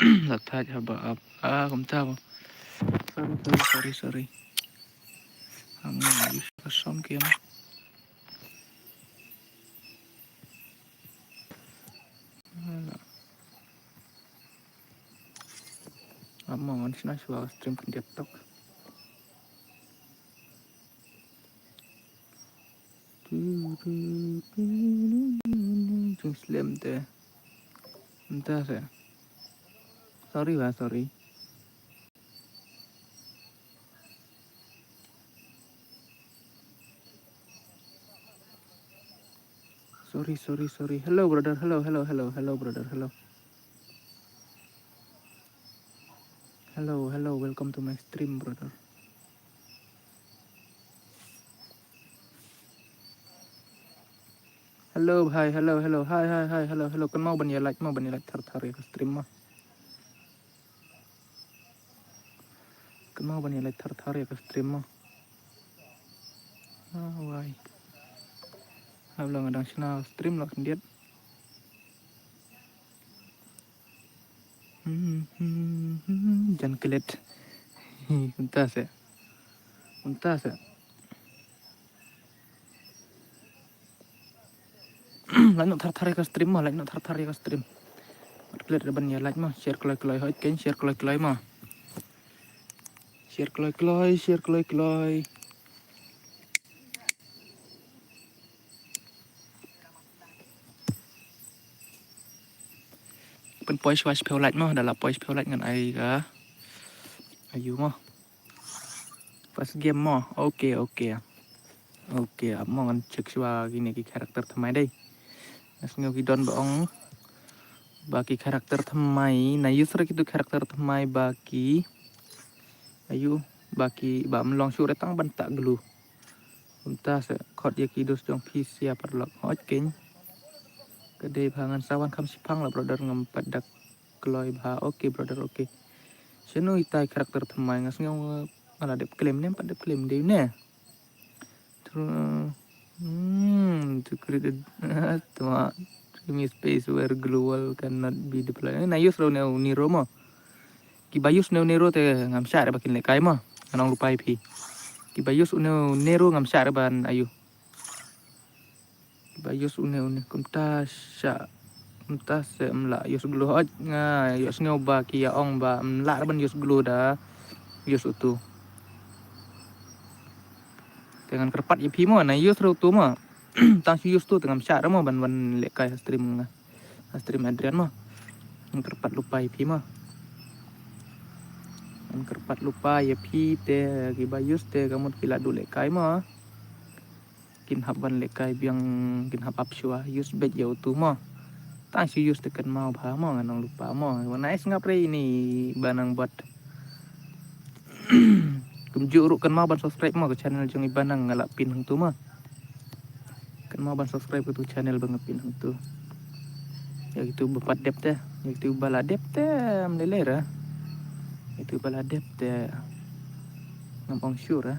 Lahat haba kamu tahu. Sorry. I'm gonna use a song game. Amma man sina shwa stream kan laptop. Slim deh. Entah saya. Sorry. Sorry. Hello brother. Hello brother. Hello. Welcome to my stream brother. Hello. Hi. Hello. Hi. Hello. Kan mau ban ya like thar ya stream mah. Kan mau ban ya like thar ya stream mah. Why? Hablang adang sina stream lah kan dia. Jangan kelet. Entah saya. Like nak thar ya stream mah. Kelet ban ya like mah. Share keloi hot ken share keloi mah. Share keloi. Pen poi shwa spell like mah. Dalam poi spell like ngan ai ka. Ayu mah. Pas game mah. Oke. Mau ngan cek shwa gini ki karakter thamai dai. Nas ngau ki don baong. Baki karakter thamai. Na yusra kitu karakter thamai baki. Ayu. Baki ba melong syure tang ban tak gelu. Entah se khot ya kidos jong PC apa lok hot ken. Kedai pangan sawan kam sipang lah brother ngempat dak keloi bah. Oke brother oke. Seno itai karakter thamai ngas ngau ala dep klaim nem pat dep klaim dei ne. Terus to create tuma dreamy space where global cannot be deployed. Na yus ro ni Roma. Ki bayus nero te ngam syar bakin le kai mah. Anong lupa IP. Ki bayus nero ngam syar ban ayu. Ki bayus kumta sya kumta se mla yus glu hoj nga yus ngoba ki ya ong ba mla ban yus glu da yus utu. Dengan kerpat IP mah na yus ro tu mah. Tang si yus tu tengam syar mah ban le kai stream Adrian mah. Kerpat lupa IP mah. Kerpat lupa ya pi te ki bayus te kamu kila dule kai mah. Kin haban le kai biang kin hab ap shua use bet ya utu mah. Tang si use tekan mau ba mah nganong lupa mah. Nice ngapre ini banang buat kumju kan mau ban subscribe mah ke channel jong ibanang ngalak pin hang tu mah. Kan mau ban subscribe ke tu channel bang pin hang tu. Ya itu bapat dep teh. Ya itu bala dep teh melelera. Itu bala dep teh ngam sure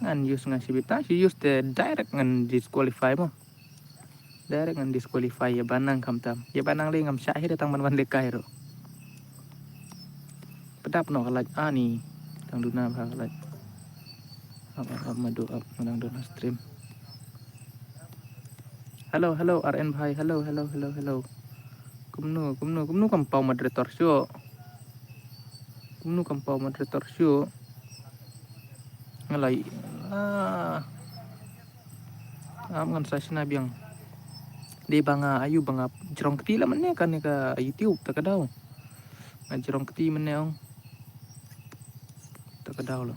ngan use ngan sibita si use teh direct ngan disqualify mah. Direct ngan disqualify ya banang kam tam. Ya banang le ngam syahir datang ban lekai ro. Pedap no kalaj ani tang duna ba kalaj. Apa madu up nang duna stream. Hello RN bhai. Hello. Kumnu kampau moderator show. Ngalai. Ngan sasna biang. Di banga ayu banga jerong keti lah mene kan ka YouTube tak kadau. Jerong keti mene ong. Tak kadau lo.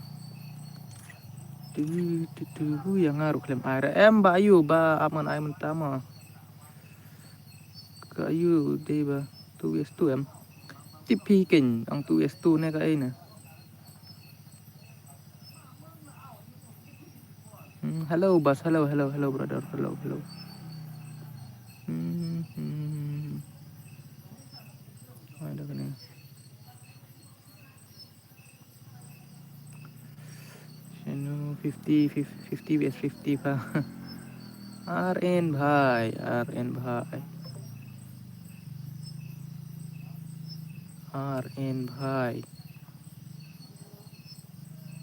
Tu yang ngaruh klaim air. Ba ayu ba aman ay mentama. Ka ayu de ba tu es tu tipi ken ang tu es tu ne ka ay na. Hello bas. Hello brother. Hello. Ada kan ni. 50 vs 50 pa. RN bhai. RN bhai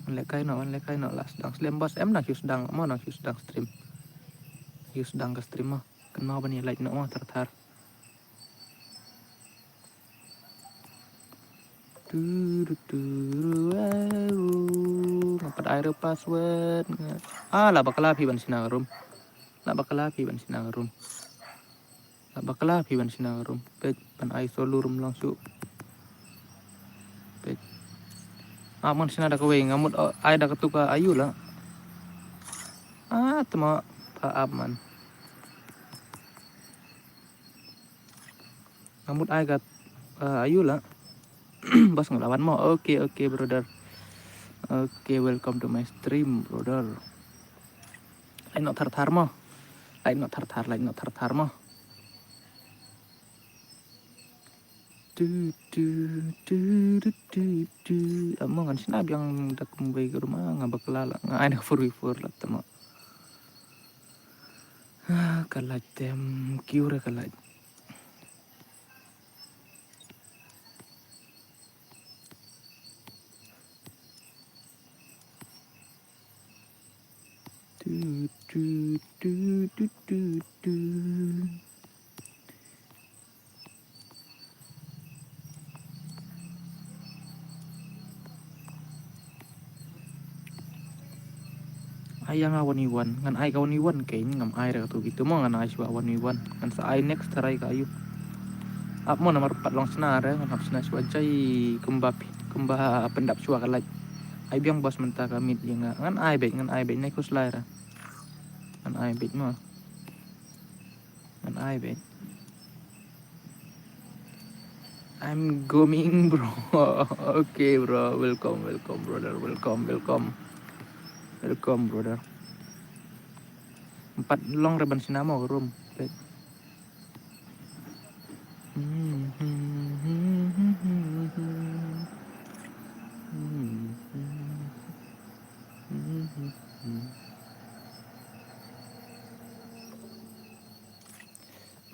lekai no lah sedang slam bos em nak sedang mau nak sedang stream sedang ke stream mah kenal bani like no mah tar ngapat air password lah bakal api ban sinarum pet pan ai solurum langsung pet aman sina ada kowe ngamut ai da ketuka ayu lah tema pa aman ngamut ai kat ayu lah bos ngelawan mau oke brother oke welcome to my stream brother lain no tar mau lain no tar mau Amo kan sinabi ang dakumbay ko rumah nga baklala nga ay nag-4v4 lang tama kalat kiura kalat ayang awan iwan ngan ay kawan iwan kay ngam ay ra to gitu mo ngan ay siwa awan iwan ngan sa ay next taray kayo ap mo na marpat long senara ngan hap sina siwa jay kumba pendap siwa kalaj ay biang bos menta kamit yang ngan ay bet na kus laira ngan ay bet mo ngan ay bet I'm going bro okay bro welcome brother welcome brother 4 long reban sinamo room bet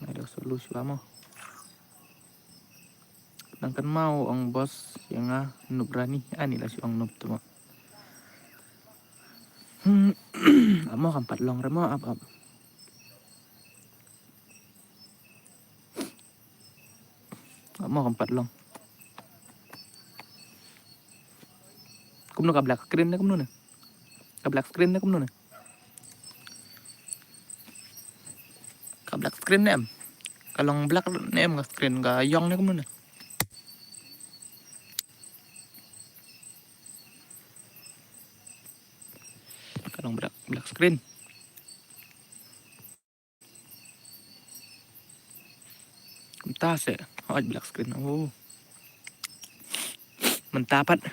ada solusi lama sedangkan mau ong bos yang noob rani anilah si ong noob tuh mau kan 4 long remo up mau kan 4 long kumno ka black screen na kumno na ka black screen na kumno na ka black screen na em kalong black na em ka screen ka yong na kumno na kalong black screen kumta se black screen mentapat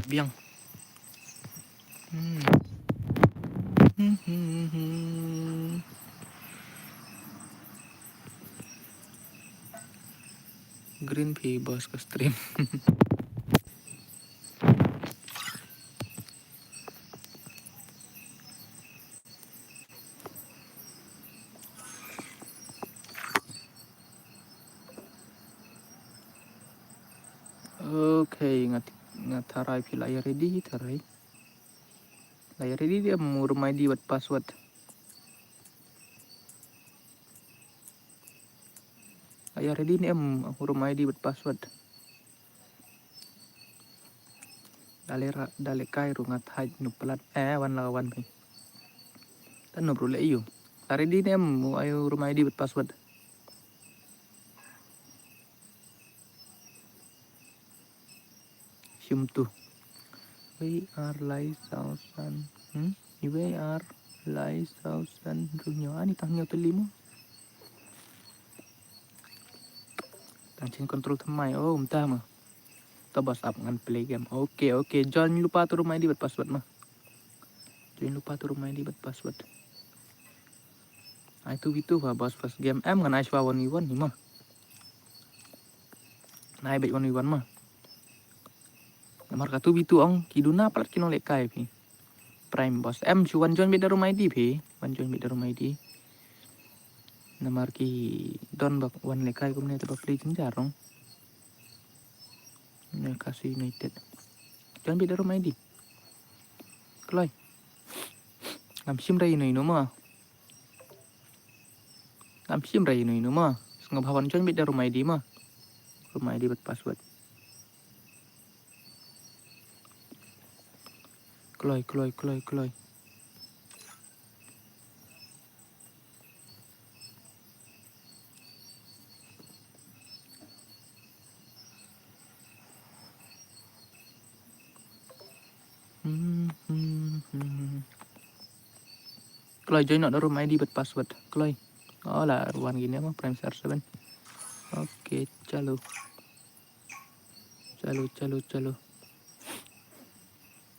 biang green pea bos ke stream okay ngatarai pi layar ready tarai layar ready dia rumah di buat password layar ready ni rumah di buat password dale kairu ngat haj nu pelat wan lawan pi tan nu brule iyo layar ready ni ayo rumah di buat password Sium tu we are live sausan we are live sausan dunia ani tangnya telimo tangcin kontrol temai entah mah tabas up ngan play game oke jangan lupa tuh rumah di buat password mah itu bos pas game ngan aiswa 1v1 nih mah naik bet 1v1 mah Namar katu bitu ong kiduna palat kino lekai pi. Prime boss. Cuan join beda rumah ID pi. Wan join beda rumah ID. Namar ki don bak wan lekai kumne tebak free jarong. Kasih United. Join beda rumah ID. Keloi. Ngam sim rai ino ma. Ngam sim rai ino ma. Ngabhawan join beda rumah ID ma. Rumah ID buat password. Keloi. Keloi join nak rumah ID buat password. Keloi. Oh lah ruan gini mah Prime CR7. Oke, calo.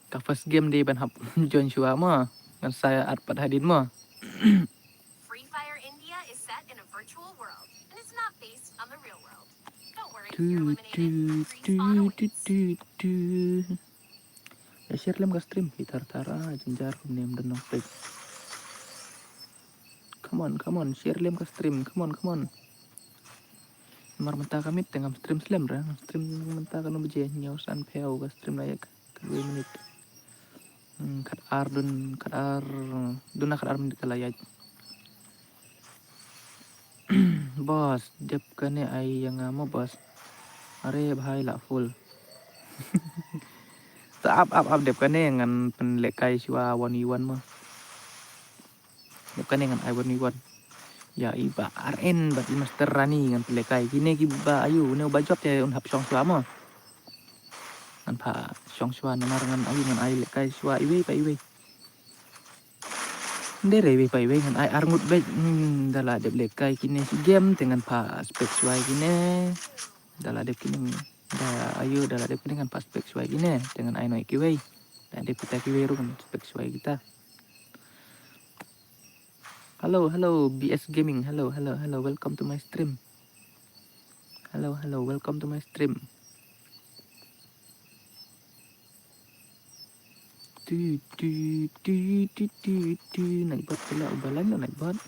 Ka first game di ban hap join shua mah. Kan saya arpat hadin mah. Free Fire India is set in a virtual world and it's not based on the real world. Don't worry, you're eliminated. Ya share lem ka stream hitar tara jenjar nem dan nopek. Come on, share lem ka stream. Come on. Mar mentah kami tengah stream slam ra. Stream mentah kan beje nyausan peu ka stream layak ka 2 menit. Kat ar dun kat ar menit kalayaj. Bos, jab kane ai yang ngamo bos. Are bhai la full. Up dep kane ngan pen lekai siwa 1v1 mah. Dep kane ngan I 1v1. Ya iba RN bat master rani ngan pen lekai kini kiba ayu ne bajot ya un hap song siwa mah. Ngan pa song siwa namar ngan ayu ngan ai lekai siwa iwe pa iwe. Ndere iwe pa iwe ngan ai arngut be dala dep lekai kini si game dengan pa spek siwa kini. Dala dep kini ayo dala dep kini kan pas spek siwa kini dengan ai no ikiwe. Dan dep kita kiwe ru kan spek siwa kita. Halo BS Gaming. Hello, welcome to my stream. Hello, welcome to my stream. Naik bot pula ubalan lo naik bot.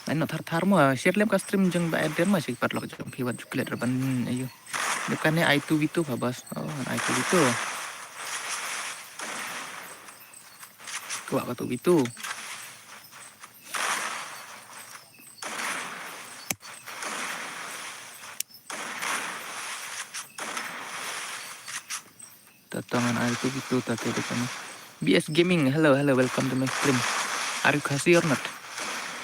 Naik no thar mo share lem ka stream jeng ba eder ma sik parlok jeng piwat juklet reban ayo. Dekannya i2v2 babas. Oh, i2v2. Kuat ka itu. Tatangan i2v2 tadi dekan. BS Gaming. Hello, welcome to my stream. Are you kasih or not?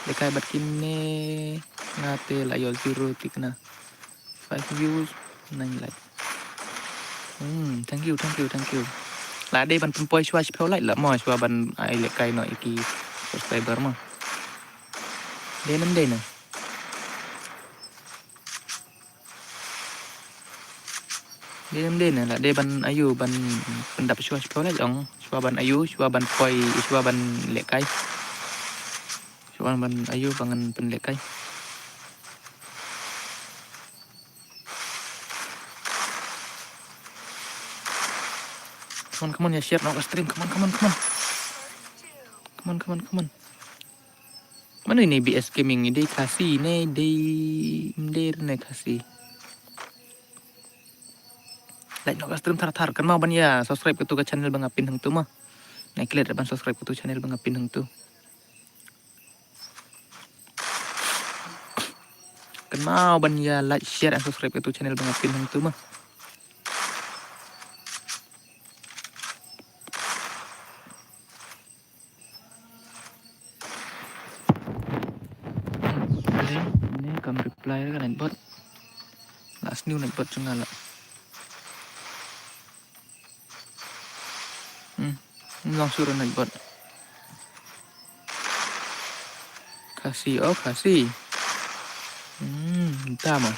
Dekai bat kini ngate layo 0 tikna 5 views 9 like. Thank you. Lah đây ban pempoi shua shpeu lại là mo shua ban ai le kai no iki subscriber mo. Đây nè. Đây nè là đây ban ayu ban pendap shua shpeu lại ong shua ban ayu shua ban poi shua ban le kai. Shua ban ayu bangan pen le kai. Come on ya share no stream. Come on. Mana ini BS Gaming ini kasih nih nih kasih. Like no stream thar kan mau ban ya subscribe ke tu ke channel Bang Apin hang tu mah. Nah klik ban subscribe ke tu channel Bang Apin hang tu. Kan mau ban ya like share and subscribe ke tu channel Bang Apin hang tu mah. Ini kam reply kan naik bot. Last new naik bot juga lah. Langsung naik bot. Kasih. Entah mah.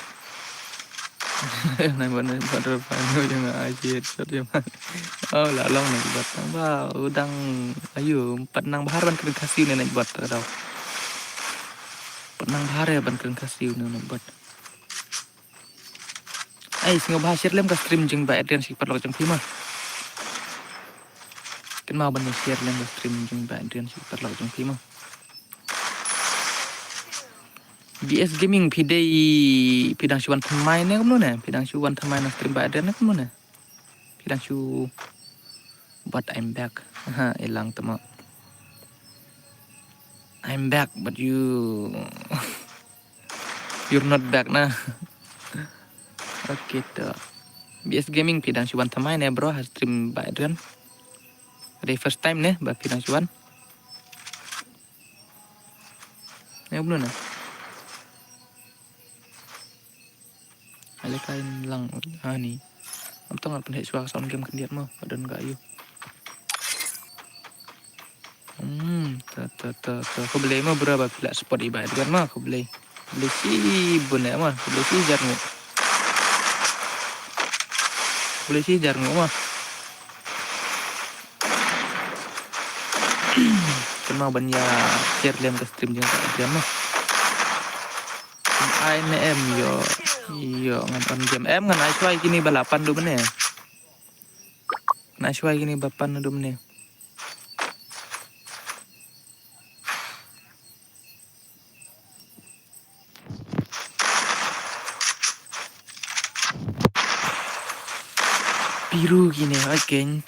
Naik bot rupanya jangan aja dia mah. Oh lah long naik bot. Udang ayo 4 nang bahar ban keren kasih naik bot tau. Penang bahar ya ban keren kasih naik bot. Ay, singo ba share lem ka stream jeng ba Adrian si perlo jeng pima. Kan mau ban share lem ka stream jeng ba Adrian si perlo jeng pima. BS Gaming pidai pidang syuan pemain ne kamu ne, pidang syuan pemain na stream ba Adrian ne kamu ne. Pidang syu but I'm back. Ha, elang temo. I'm back but you're not back nah. Oke tuh. BS Gaming pidang syuan pemain ya bro, stream ba Adrian. Ada first time nih, ba pidang syuan. Ne belum ne. Ada kain lang ni. Am tong nggak pendek suara sound game kendiat mau, dan nggak yuk. Aku beli mah berapa pula spot ibarat kan mah aku beli si bunda mah, aku beli si jarmu, beli si jarmu mah. Kenal banyak share liam ke stream juga mah. INM yo ngan game ngan Aishwai gini balapan dulu bener. Aishwai gini bapan dulu bener. Biru gini again.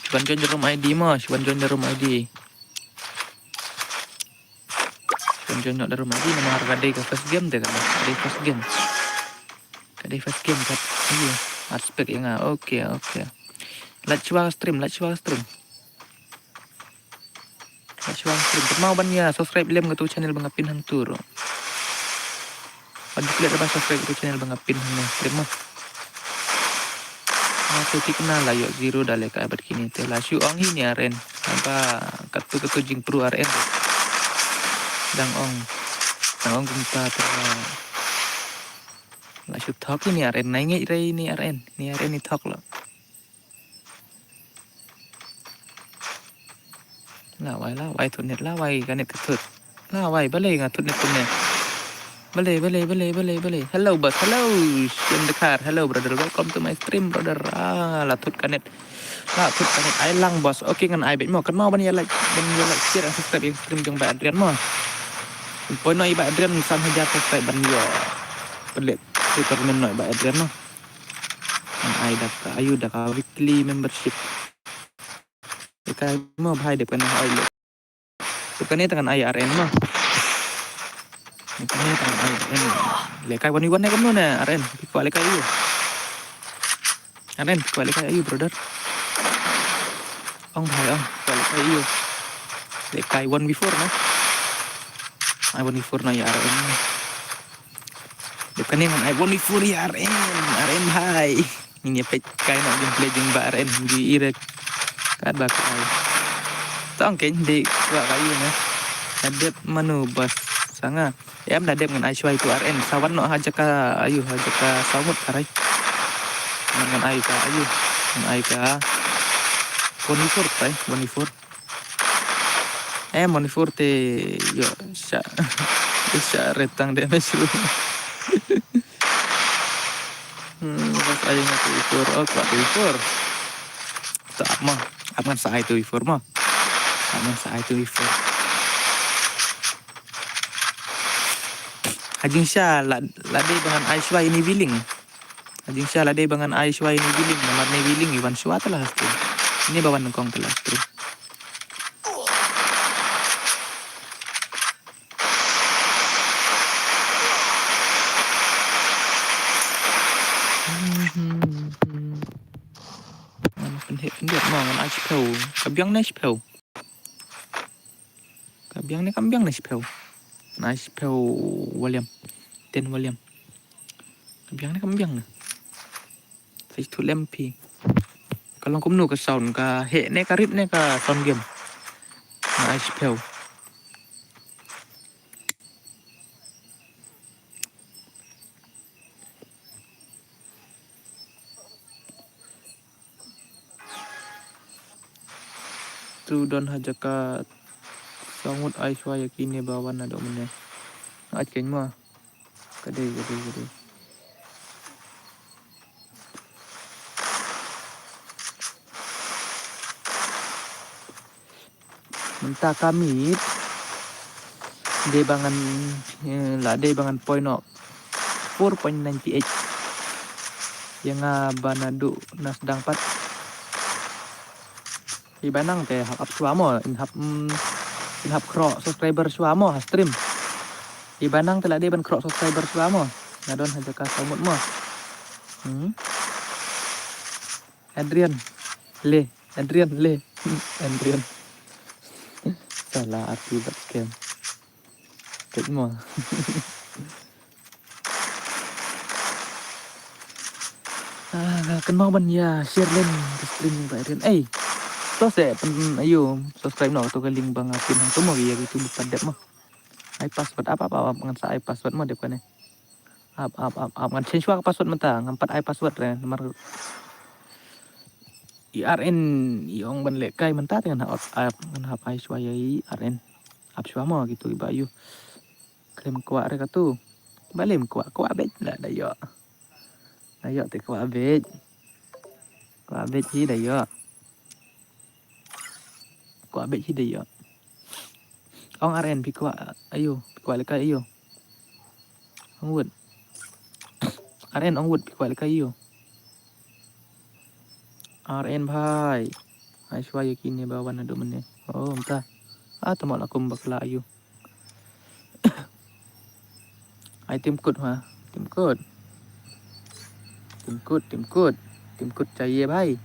Cuman join jarum ID mah, cuman join jarum ID. Cuman join jarum ID nama harga day ke first game deh kan. Day first game. Day first game kan. Iya, aspek yang oke. Let's stream. Mau ban ya subscribe liam ke tu channel Bang Apin hang tur. Ban klik apa subscribe ke tu channel Bang Apin hang stream mah. Aku kenal lah yuk zero dale ka abad kini teh lah syu ong ini aren apa ketu jing pro aren dang ong gumpa ter lah syu thok ini aren nainge ire ini aren ni thok lo lah wai thut net lah wai kan net ketut lah wai bale nga thut net punya bale hello boss hello in the car hello brother welcome to my stream brother lah thut kanet ai lang boss oke ngan ai bet mo kan mau ban ya like share and subscribe yang stream jong ba Adrian mo poin noi ba Adrian sam haja subscribe ban yo pelet super men noi ba Adrian no ai dak ayu dak weekly membership kai mo bhai de kan ai lo kan ni tangan ai RN mo kan ni tangan ai RN le kai wan ne kamu ne RN ko le kai ayu RN ko le kai ayu brother ông thầy ko le kai ayu le kai 1v4 no ai 1v4 na ya RN bukan ni man ai 1v4 ya RN bhai ini pe kai no gameplay jeng ba RN di irek kad bakal tong ken di wa kai ne adep manu bas sanga em đã đẹp ngân ai xoay của RN sao vẫn nọ hai ka ayu hai ka samut karai ngân ai ka ayu ngân ai ka monitor tai monitor monitor te yo sya retang de mesru bas ayu ngatu ifor kwa ifor tak mah aman sa itu ifor mah aman sa itu ifor Hajing Syah ladai bangan Aishwa ini biling. Hajing Syah ladai bangan Aishwa ini biling. Nomor ni biling Iwan Syua telah tu. Ini bawan nengkong telah tu. Pendek mau ngan Aishpau. Kabiang ni Aishpau. Kabiang ni Aishpau. Nice pel William 10 William Kabiang ni Saya tu lempi kalau kamu nu ke sound ka he ne karib ne ka sound game nice pel tu don haja ka sangut Aishwa yakini bawan ada meneh Akin mo. Gede. Mentah kami. Debangan lah debangan point no 4.98 yang banadu nas dangpat ibanang teh hap suamo in hap kro subscriber suamo stream ibanang telah deban kro subscriber suamo ngadon haja ka samut mo Adrian le Adrian salah arti buat scam ket mo kenal ban ya share link ke stream Pak Adrian to se ayo subscribe no to link bang apin hang tumo ya gitu bukan dep mah ai password apa ngan sa ai password mah dep kan up ngan change wa password mata ngampat ai password re nomor IRN iong ban le kai menta dengan up ngan hap ai swayai RN up swama gitu iba ayu klaim kuat re katu balem kuat bet lah dayo te kuat bet hi dayo kuat bet hi dayo ong RN pi kuat ayu pi kuat le kai ayu ong wud RN ong wud pi kuat le kai ayu RN bhai ai swaya kini bawan adu mene oh entah temak lakum bakla ayu ai tim kut चाहिए भाई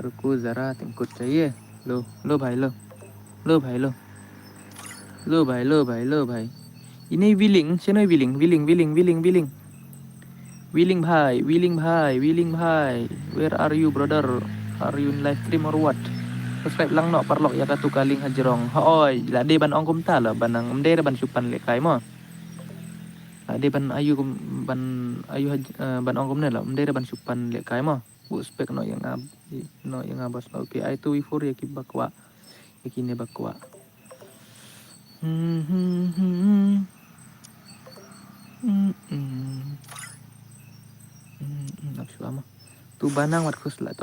रुको जरा tim kut चाहिए लो भाई लो भाई ini willing siapa willing bhai where are you brother are you in live stream or what subscribe lang no parlok ya katu kaling hajrong oi la de ban ong kum ta la banang mde ban supan le kai mo de ban ayu ban ong kum ne la mde ban supan le kai mo bu spek no yang abas oke ai tu before ya ki bakwa yakine bakwa Nafsu tu banang wat kuslai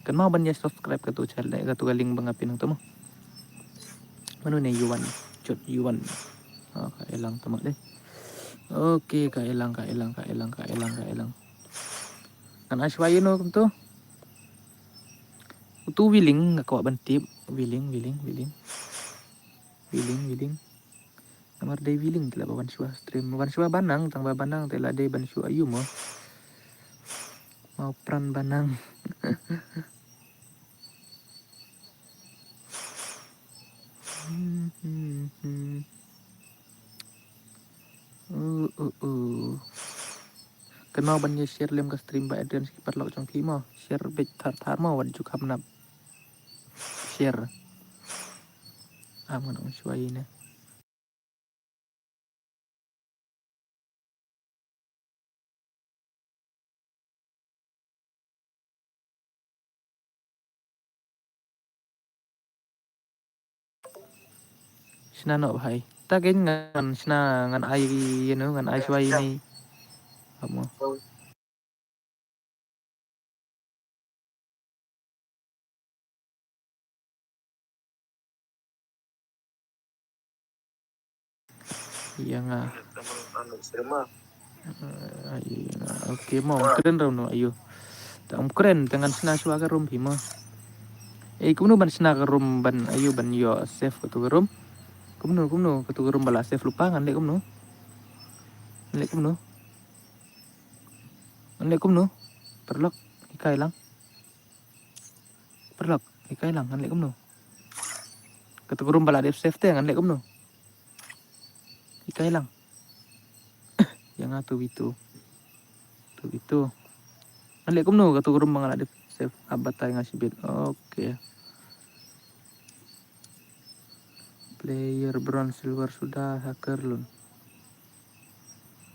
kan mau ban ya subscribe ke tu channel ke tu link bangapin tu mo manu ne yuan ka elang temak deh oke ka elang kan aswayo no tu willing nggak kau bantip willing nomor day willing telah bawan shua stream bawan shua banang telah day ban shua ayu mau peran banang kenal ban share lem ke stream Pak Adrian skipper lauk congki mau share bet tar mau wan juk hamnap share aman on shua ini Sina no bhai ta gen ngan sina ngan ai ngan ai shua ini kamu iya nga oke mau keren raw no ayo tam keren dengan sina shua ka rum hima kumno ban sina ka rum ban ayo ban yo save ka tu ka rum kumno ka tu ka rum bala save lupa ngan le kumno perlok ikai lang ngan le kumno ka tu ka rum bala save te ngan le kumno ikai lang yang atu itu ngan le kumno ka tu ka rum bala save abatai ngasih bit oke player bronze silver sudah hacker lun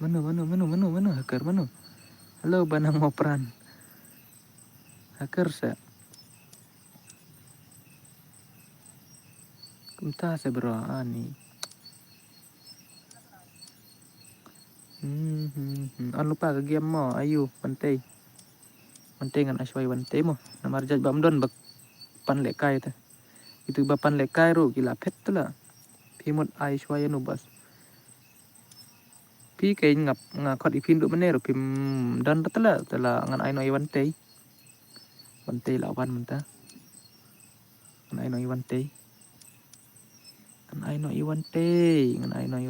mana hacker mana halo banang mau peran hacker saya kumta saya bro ani An lupa ke game mo ayu pantai ngan aswai pantai mo namar jaj bam don bak pan lekai ta itu bapan lekai ro gila pet la pimot aswai nu bas pi kai ngakot ipin du menero pim dan tela ngan ai noi pantai lawan menta ngan ai noi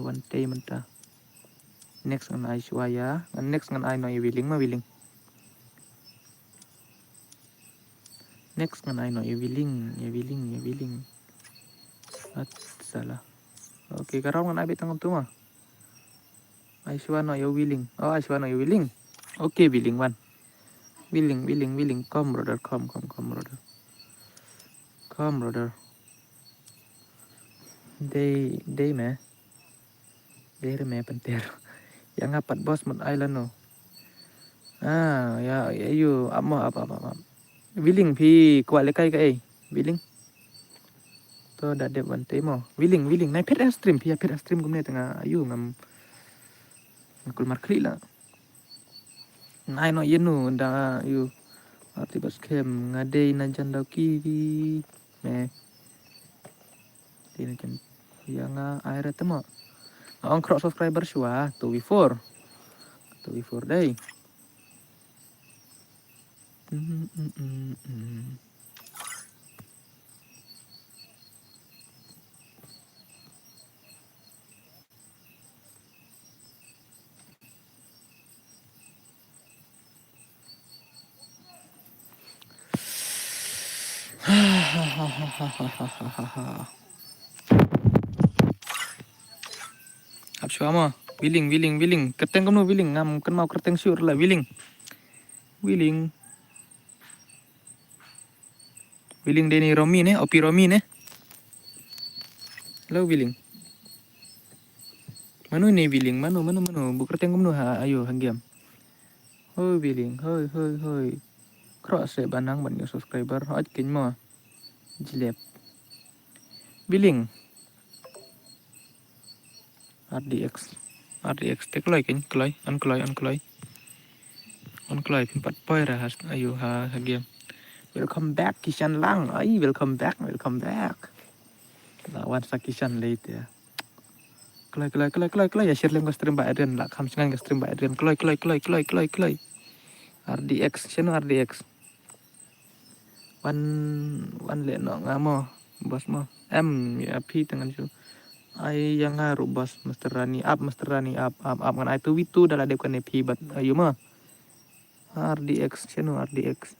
pantai menta next ngan Aishwarya next ngan ai noi willing next ngan ai noi willing at salah oke karau ngan abi tangam tu mah Aishwarya no willing Aishwarya no willing oke willing one willing come brother come brother day me penter yang ngapat bos mut island no ya ayu apa willing pi kuat lekai ka willing to da de bante mo willing nai pet stream gumne tengah ayu ngam ngakul markli la nai no yenu da ayu arti bas kem ngade na janda kiri me tin ken yang air temo on cross subscriber shua 2v4 day Absu ama willing keteng kamu willing ngam kan mau keteng sure lah willing deni Romi ne opi Romi ne lo willing manu ne willing manu bu keteng kamu ayo hangiam hoi willing hoi cross banang ban subscriber hot kin mo jilep willing RDX tekloi kin kloi on kloi pimpat poi rahas ayo hangiam welcome back Kishan Lang welcome back lawan Sakishan later kloi ya share link ke stream Mbak Adrian lah kam sengan ke stream Mbak Adrian kloi RDX channel RDX one le no ngamo bos mo ya pi dengan su ai yang ngaru bos Mr. Rani up kan ai tu witu dalam de kan pi bat ayo mah RDX channel RDX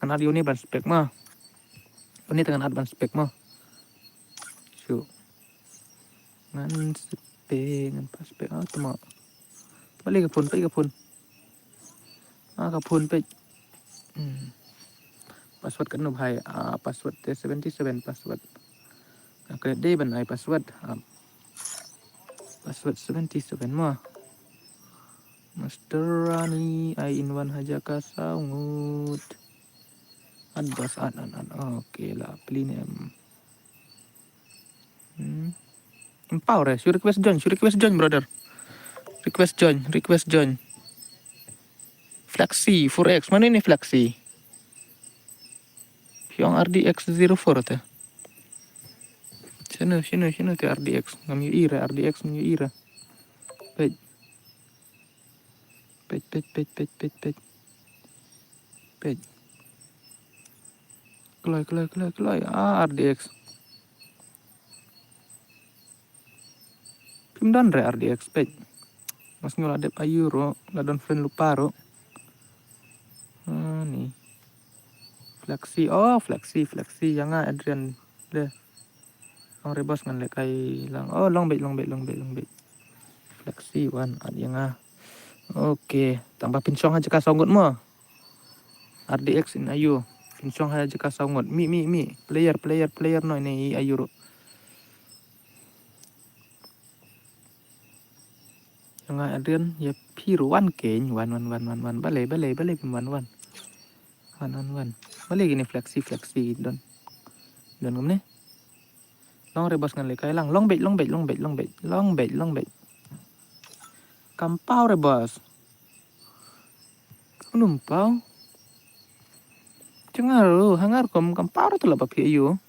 kan audio ni ban spek mah ini dengan advance spek mah su ngan spek ngan pas spek tu mah balik ke pun ka pun pe password kan nu bhai password T77 password oke deh ban ai password 77 mah Mr. Rani ai in one haja ka saungut adbas an oke lah pilih nem empower ya request join brother request join Flexi 4x mana ini Flexi yang RDX 04 teh sini ke RDX ngam ira RDX ngam ira pej kelai RDX pimdan re RDX pej mas ngolah dep ayuro ladon friend lupa ro nih Flexi yang Adrian deh long rebos ngan lekai lang long bet Flexi one ad yang oke tambah pinsong aja kasongot mo RDX in ayu pinsong aja kasongot mi player no ini ayu ro yang Adrian ya piru one ken one balik pin one balik gini Flexi don ngomne long rebos ngan lekai lang long bet kampau re bos. Numpau. Cengar lu, hangar kom kampau tu lah papi ayu.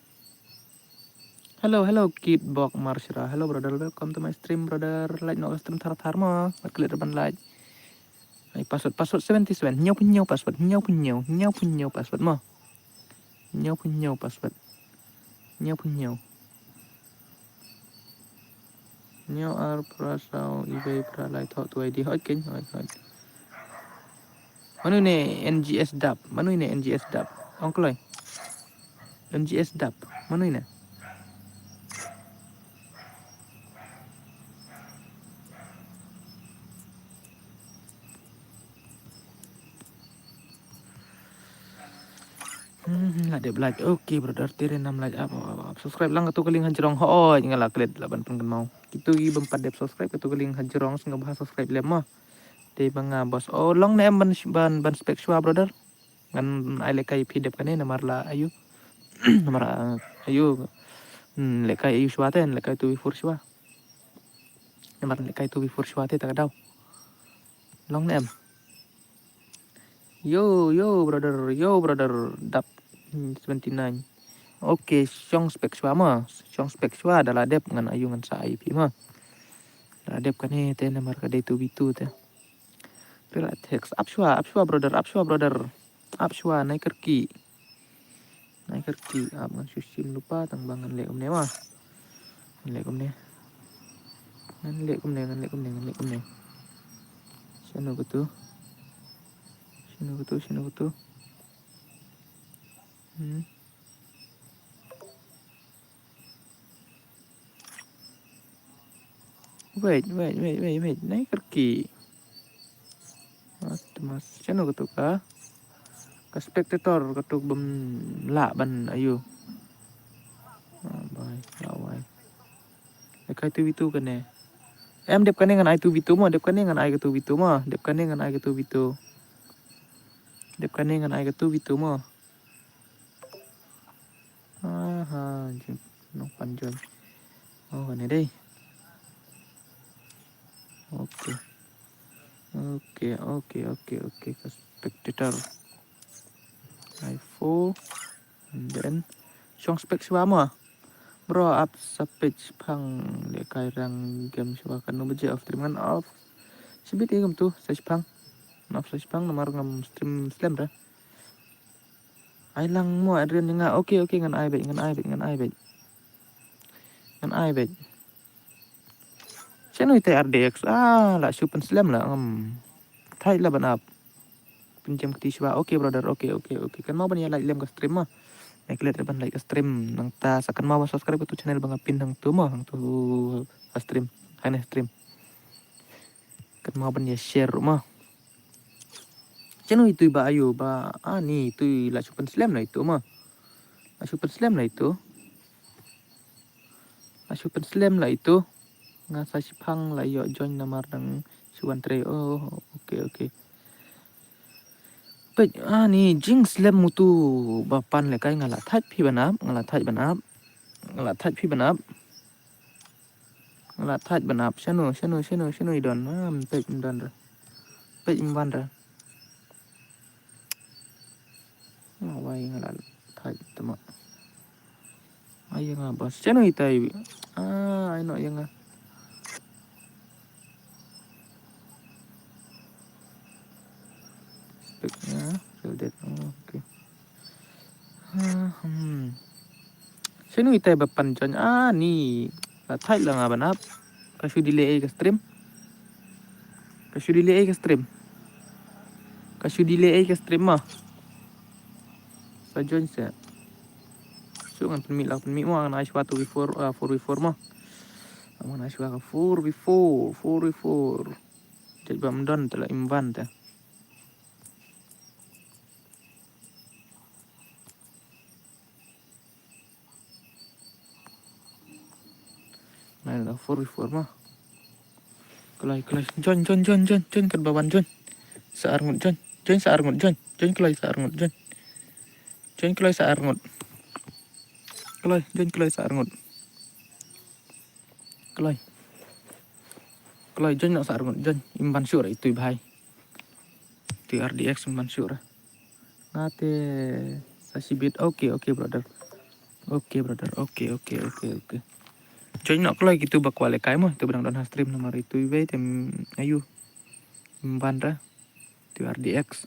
Hello, kid bok marsira. Hello brother, welcome to my stream brother. Like no stream tar mo. Klik depan like. Ay password 77. Nyaw password. Nyaw password mo. Nyaw password. Nyaw. Nyaw ar prasau ibay pra like thọ tu ID hỏi kinh hỏi. Manu ni NGS dap. Ongkloy. NGS dap. Manu ini? Ada like. Oke brother, tiri 6 like apa. Subscribe lang katu kaling hajrong ho. Jangan lah klit 8 pun mau. Itu i bempat dep subscribe katu kaling hajrong sing bahas subscribe lemah. Di banga bos. Oh long nem ban spek shwa brother. Ngan ai lekai pidep kane namar la ayu. Namar ayu. Lekai ayu shwa ten lekai tu before shwa. Namar lekai tu before shwa te tak daw. Long nem. Yo brother dap 29. Oke, Syong spek shwa adalah dep ngan ayu ngan sa IP mah. Adalah dep kan te namar ka day to bitu te. Relax, up shwa brother. Up shwa naik kerki. Up ngan susin lupa tang bangan le ne mah. Le ne. Ngan le ne. Sino betul. Wait. Naik kerki. Mas, sino betul ka? Ka spectator katuk bem la ban ayu. Bye. Lekai tu bitu kan ne. Em dep kan ngan ai tu bitu mo, dep kan ngan ai tu bitu mo. Aha, no panjang. Oh, ini deh. Oke. Spectator. iPhone. And then Syong spek swama. Bro up sapage pang lekai rang game swa kan no budget of stream off. Sibit igam tu sage pang. Off sage pang nomor ngam stream slam ra. Ai lang mo adrian nga. Oke ngan ai bet. Channel itu RDX lah super slam lah Thai lah ban up pinjam ketiswa. Oke brother. Oke kan mau ban ya like lem ke stream mah naik lihat ban like ke stream nang tas akan mau subscribe ke tu channel bang pin nang tu mah nang tu stream hanya stream kan mau ban ya share mah channel itu ba ayo ba ni itu lah super slam lah itu mah super slam lah itu ngasa sipang lah yo join namar nang suan tre. Oh oke. But ni jing slam mutu bapan le kai ngalat thaj phi banap ngalat thaj banap shano idon pe imban ra wai ngalat thaj tama ayang bos shano itai ai no yang speknya real oke. Sino itai bapan jon ni thaj lang banap kasih delay ke stream mah sa join sa so ngan penmi mo ang naiswa 4v4 mah ang naiswa ka 4v4 jadi bamdon telah imban ta nah 4v4 mah kelai John kan bawan John saar ngut John kelai saar ngut kelai Kalau join nak sarung join imban syur itu bhai. Itu RDX imban syur. Nate sashibit. Oke brother. Oke brother. Oke. Join nak kalau gitu bakwale kai mo itu bedang don stream nomor itu ibai tem ayu imban ra. Itu RDX.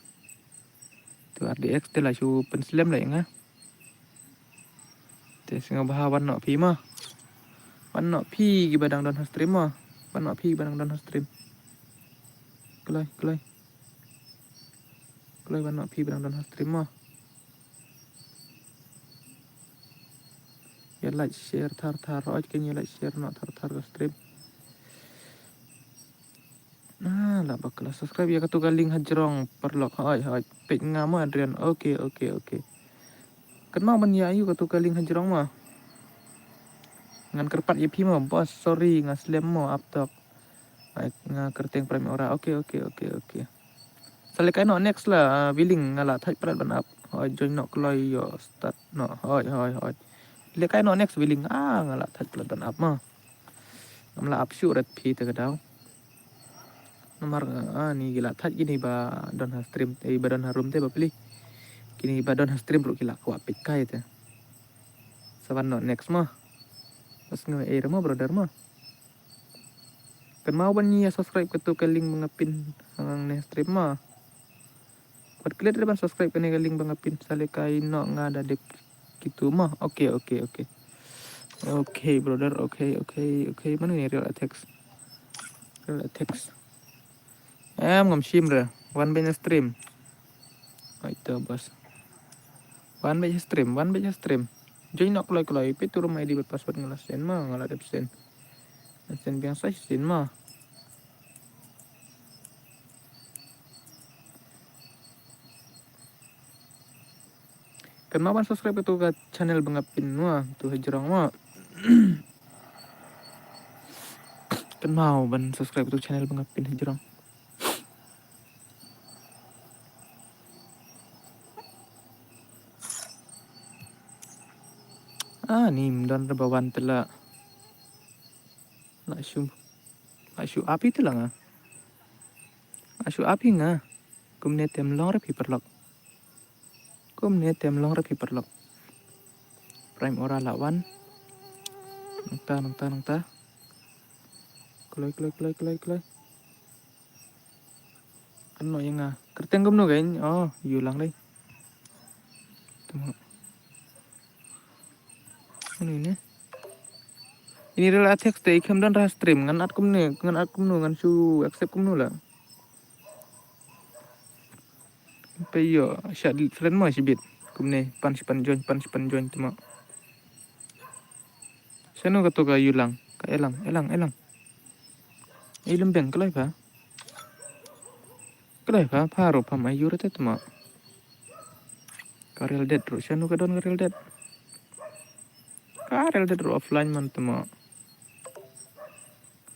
Itu RDX telah su penslam lah nga. Te singa bahawan nak pi mah. Wan nak pi gi bedang don stream mah. Wan nak pi bedang don stream. Kelai. Kelai wan nak pi bedang don stream mah. Ya like share thar roj kenya like share nak thar ke stream. Nah, lah bakal subscribe ya katu galing hajrong perlok hai pek ngamo Adrian. Oke. Kenal man ya ayu katu galing hajrong mah. Ngan kerpat ya pi mah bos sorry ngaslem mo aptok. Ai nga kerteng prime ora. Oke. Sale kai no next lah willing ngala thai prat ban up. Hai join no kloi yo start no hai. Le kai no next willing ngala thai prat ban up mah. Namla up shoot rat pi te kadau. Nomor ni gila thaj gini ba don stream ba don harum te ba pili kini ba don stream ru gila ko apik kai te saban no next mah pas nge mo brother mah kan mau ban ya subscribe ke tu ke link mengapin hang ne stream mah pat klik ban subscribe ke ne ke link mengapin sale kai no ngada dek gitu mah oke brother oke mana ni real attacks ngam shim ra one by stream itu bos one by stream join nak kulai itu rumah ID berpassword ngelasen mah ngalat absen biasa sin mah kan mau subscribe itu ke channel bangapin mah tuh hijrong mah kan mau ban subscribe itu channel bangapin hijrong nim dan rebawan telah Asyu api telah nga Asyu api nga kumne tem long rapi perlok prime ora lawan nangta keloi kan no yang kerteng gumno gain yulang deh tunggu ini real attacks te ikem dan rah stream ngan at kumne ngan su accept kumno lah peyo syad friend mah sibit kumne pan join tuma seno kato ka yulang ka elang lembeng kelai pa paro pa mayur te tuma karel dead ro seno ka don karel dead ro offline man tuma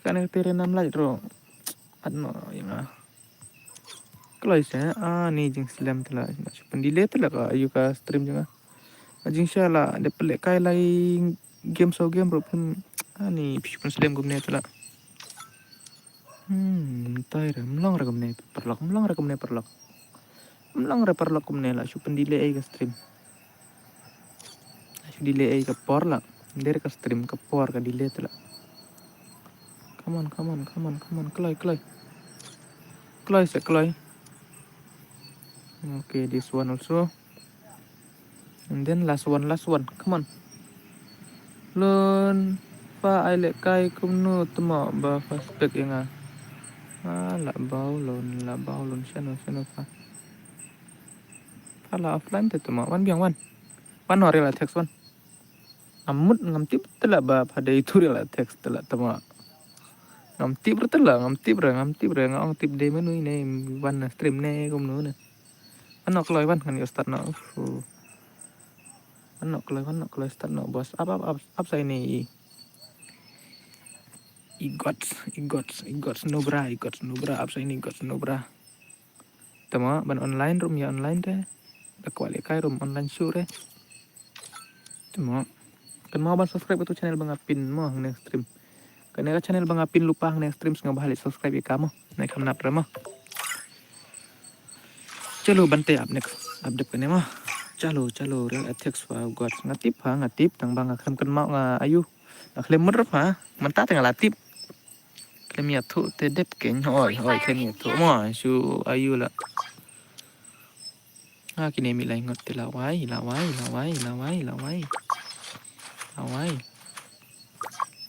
kan tere nam lai ro adno yang kelai sa ni jing slam tela pendile tela ka ayu ka stream janga jing shala de pelek kai lai game ro pun ni pun slam gumne tela tai ra mlong ra gumne perlok gumne la su pendile ai ka stream su delay ai ka por la der ka stream ka por ka delay tela come on kelai okay this one also and then last one come on lon pa ai le kai kumno tama ba fast back yang la bau lon seno pa la offline te tama wan biang wan no real text wan amut ngam tip tela ba pada itu real text tela tama ngam tip ra ngam tip de menu ini wan stream ne kumno ne Anak kelai wan kan start na anak kelai start na bos apa saya ini igots nobra apa saya ini igots nobra tama ban online room ya online teh kuali kai room online show teh tama kan mau ban subscribe itu channel bangapin mau next stream Karena channel Bang Apin lupa nge stream nggak bahalik subscribe ya kamu. Naik kamnap ramah. Chalo bante up next update kan mah. Chalo real attacks wa god ngatip tang bang akrem kan mau nga ayu. Aklem mer ha. Menta tengah latip. Klem ya tu te dep ken hoi klem ya tu mo su ayu la. Kini mi lai ngot te lawai.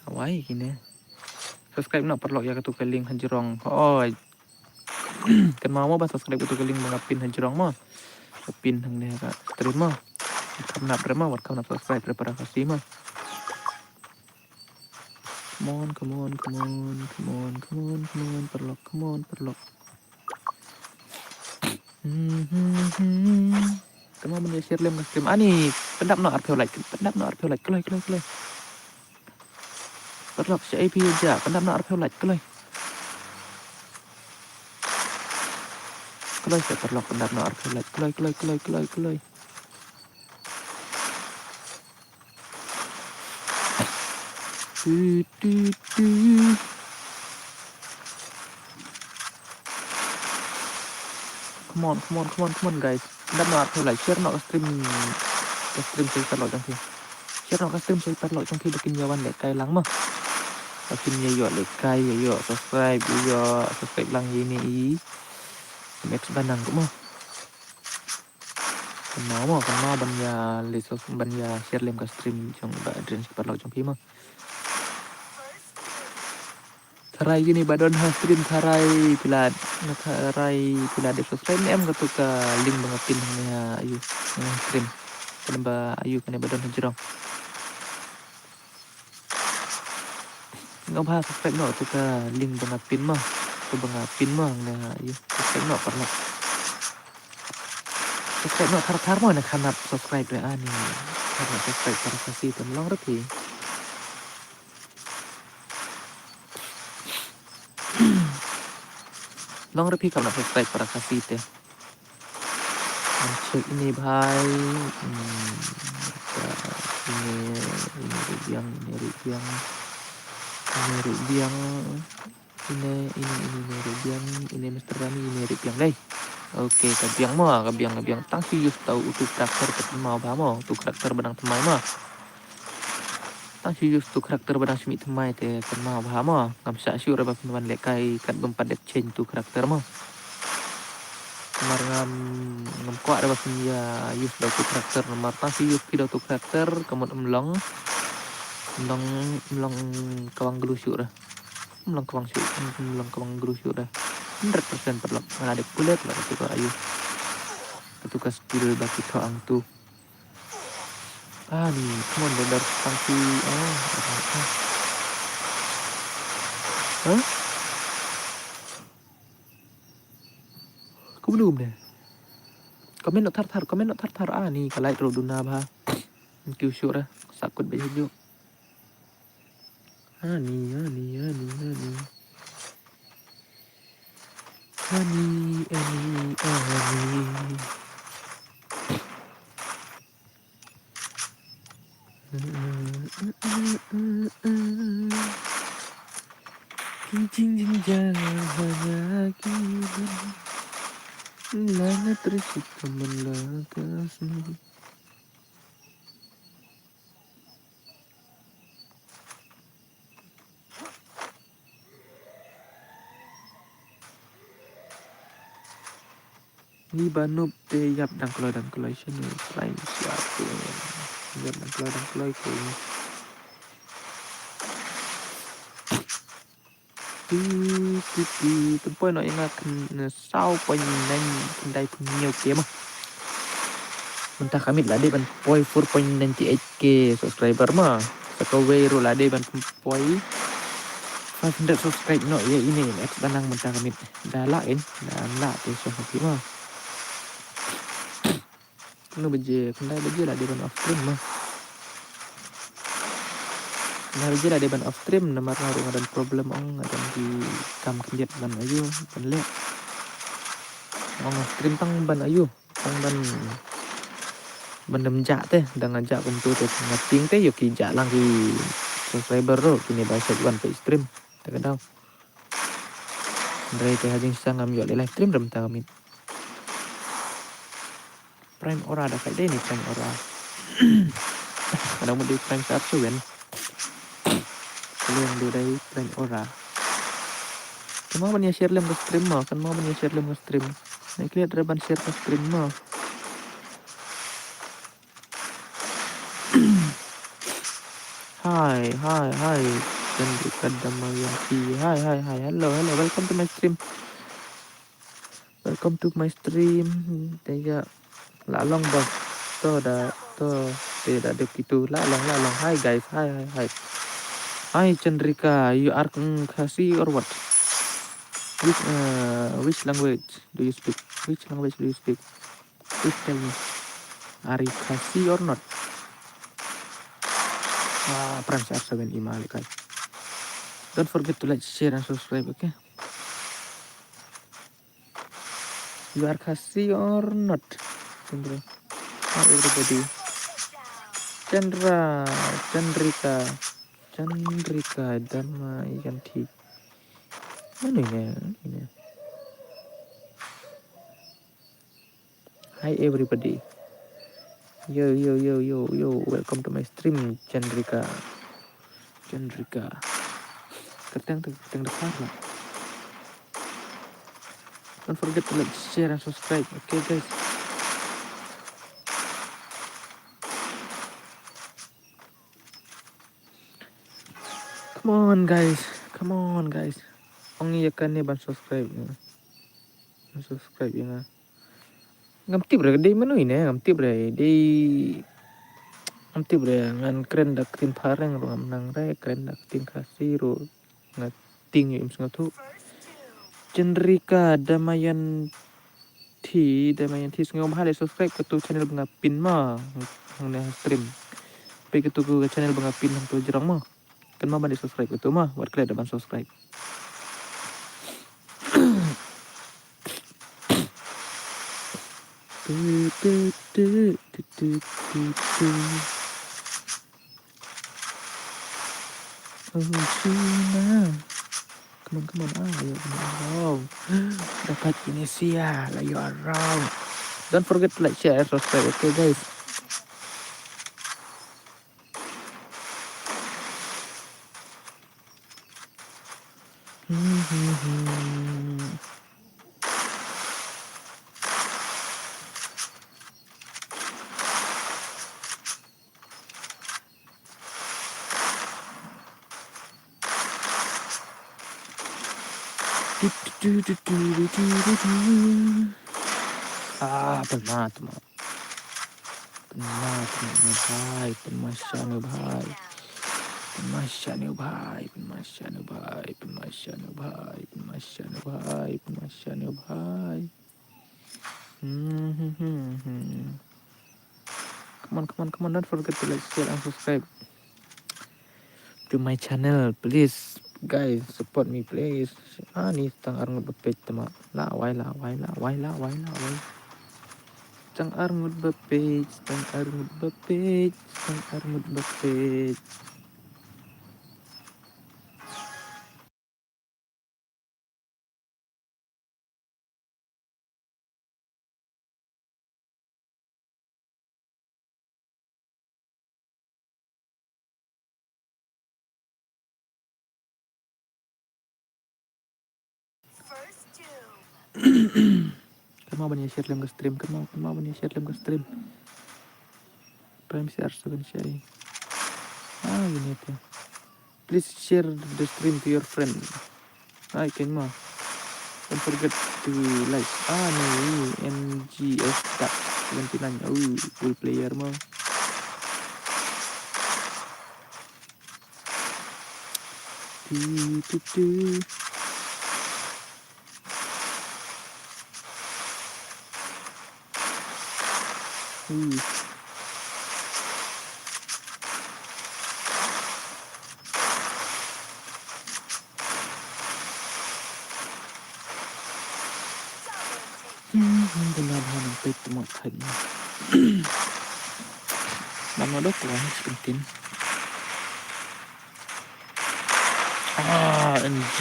Lawai kini. Subscribe nak perlu ya ketuk link hanjrong. Kan mau ba subscribe ketuk link Bang Apin hanjrong mo. Apin hang ne ka stream mo. Kamnap rema wat kamnap subscribe daripada kasih mah. Come on, perlok. Kamu mau share lem stream ani pendap no arpel like keloi. Perlok si IP aja pendap no arpel like keloi saya perlok pendap no arpel like keloi. Come on guys. Pendap no arpel like share no stream saya perlok trong khi. Share no stream saya perlok trong khi bikin jawan lek kai lang mah. Bikin yo lek kai yo subscribe lang ini i. Max banang cũng mah. Kan mau ban ya share lem ka stream trong ba adren perlok trong khi mah. Tharai gini badon ha stream tharai pilad de subscribe em ka tuka link Bang Apin ya ayu stream kenapa ayu kan badon hanjrong ngau ha subscribe no tuka link Bang Apin mah na ayu subscribe no perlu subscribe no thar mo na khanap subscribe re ani karena subscribe para kasih long rapi long repi kalau subscribe para kasih teh cek ini bhai ini rubiang ini rubiang ini Mr. Rami ini rubiang deh. Oke kabiang tang si just tahu untuk karakter mau bamo untuk karakter benang temai mah tang si just untuk karakter benang semi temai teh kan mau bamo ngam sa sure ba penuan lekai kat bempat det change tu karakter mah nomor ngam kuat ada ya use dah tu karakter nomor tang si use tidak tu karakter kemudian melong kawang gelusuk dah melong kawang gelusuk dah 100% perlu mana ada kulit lah itu ke ayu itu ke skill bagi toang tu nih come on benar tangki aku belum deh komen not thar nih kalau itu duna bah kêu sure dah sakut baju nih Ani. Cincin jalan lana tercipta melakasmu. Ni banup te yap dang keloi sini selain siapa yap dang keloi ko tempoy no ingat sau panyinan kendai punya game mentah kami lah ban poi 4.98k subscriber mah sakaway ro lah ban poi 500 subscribe no ya ini ex banang mentah kami dah lain te so happy mah kena kendai beje lah ban off stream mah nah beje lah ban off stream nomor harus ada problem ada di kam kendiat ban ayu ban le off stream tang ban ayu tang ban dem ja teh dengan ja kum tu teh ngating teh yo ki ja lang ki subscriber ro kini bahasa bukan pe stream tak daw dari teh hajing sang ngambil live stream ram ta kami prime ora ada kayak ini prime ora kadang mau di prime satu kan yang di dari prime ora kan mau banyak share lem ke stream mah kan mau banyak share lem ke stream nah lihat reban share ke stream mah Hai dan Damayanti hai hello welcome to my stream Tega lalong bos to tidak ada gitu lalong hai guys hai Chandrika you are Khasi or what which language do you speak please tell me are you Khasi or not Prank R7 email guys don't forget to like share and subscribe okay you are Khasi or not Chandra hi everybody Chandrika Damayanti mana ini hi everybody yo welcome to my stream Chandrika kerteng depan lah don't forget to like share and subscribe okay guys come on guys ong iyakan nih ban subscribe ya ngamti bre dei manu ini ngamti bre ngan keren dak tim pareng ro menang re keren dak tim kasih ro ngating im sengatu Cendrika Damayanti sengom hale subscribe ke tu channel bengapin mah nang stream pe ke tu channel bengapin nang tu jerang mah kan mah bande subscribe ke tu mah buat kalian ban subscribe Oh Cina come on ayo around dapat inisial ayo around don't forget to like share subscribe okay guys penat bhai pemasya bhai come on don't forget to like share and subscribe to my channel please guys support me please nih tang arngut bepej tema lawai tang arngut bepej First two. kan mau banyak share lem ke stream prime share second sharing gini tuh please share the stream to your friend kan mah don't forget to like nih NGS tak ganti nanya full player mah benar-benar sampai temat hanya nama dok lah penting RNG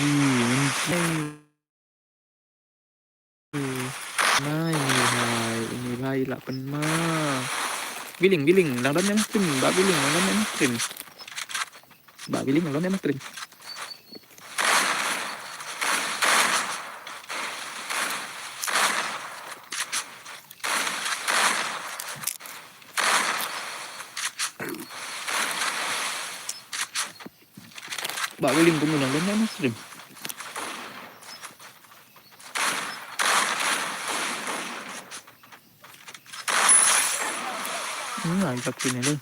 Mai ini भाई lapan mah Billing lang dan yang stream Mbak Billing lang dan yang stream Mbak Billing lang dan yang stream Mbak Billing pun lang dan yang stream Agak sini deh.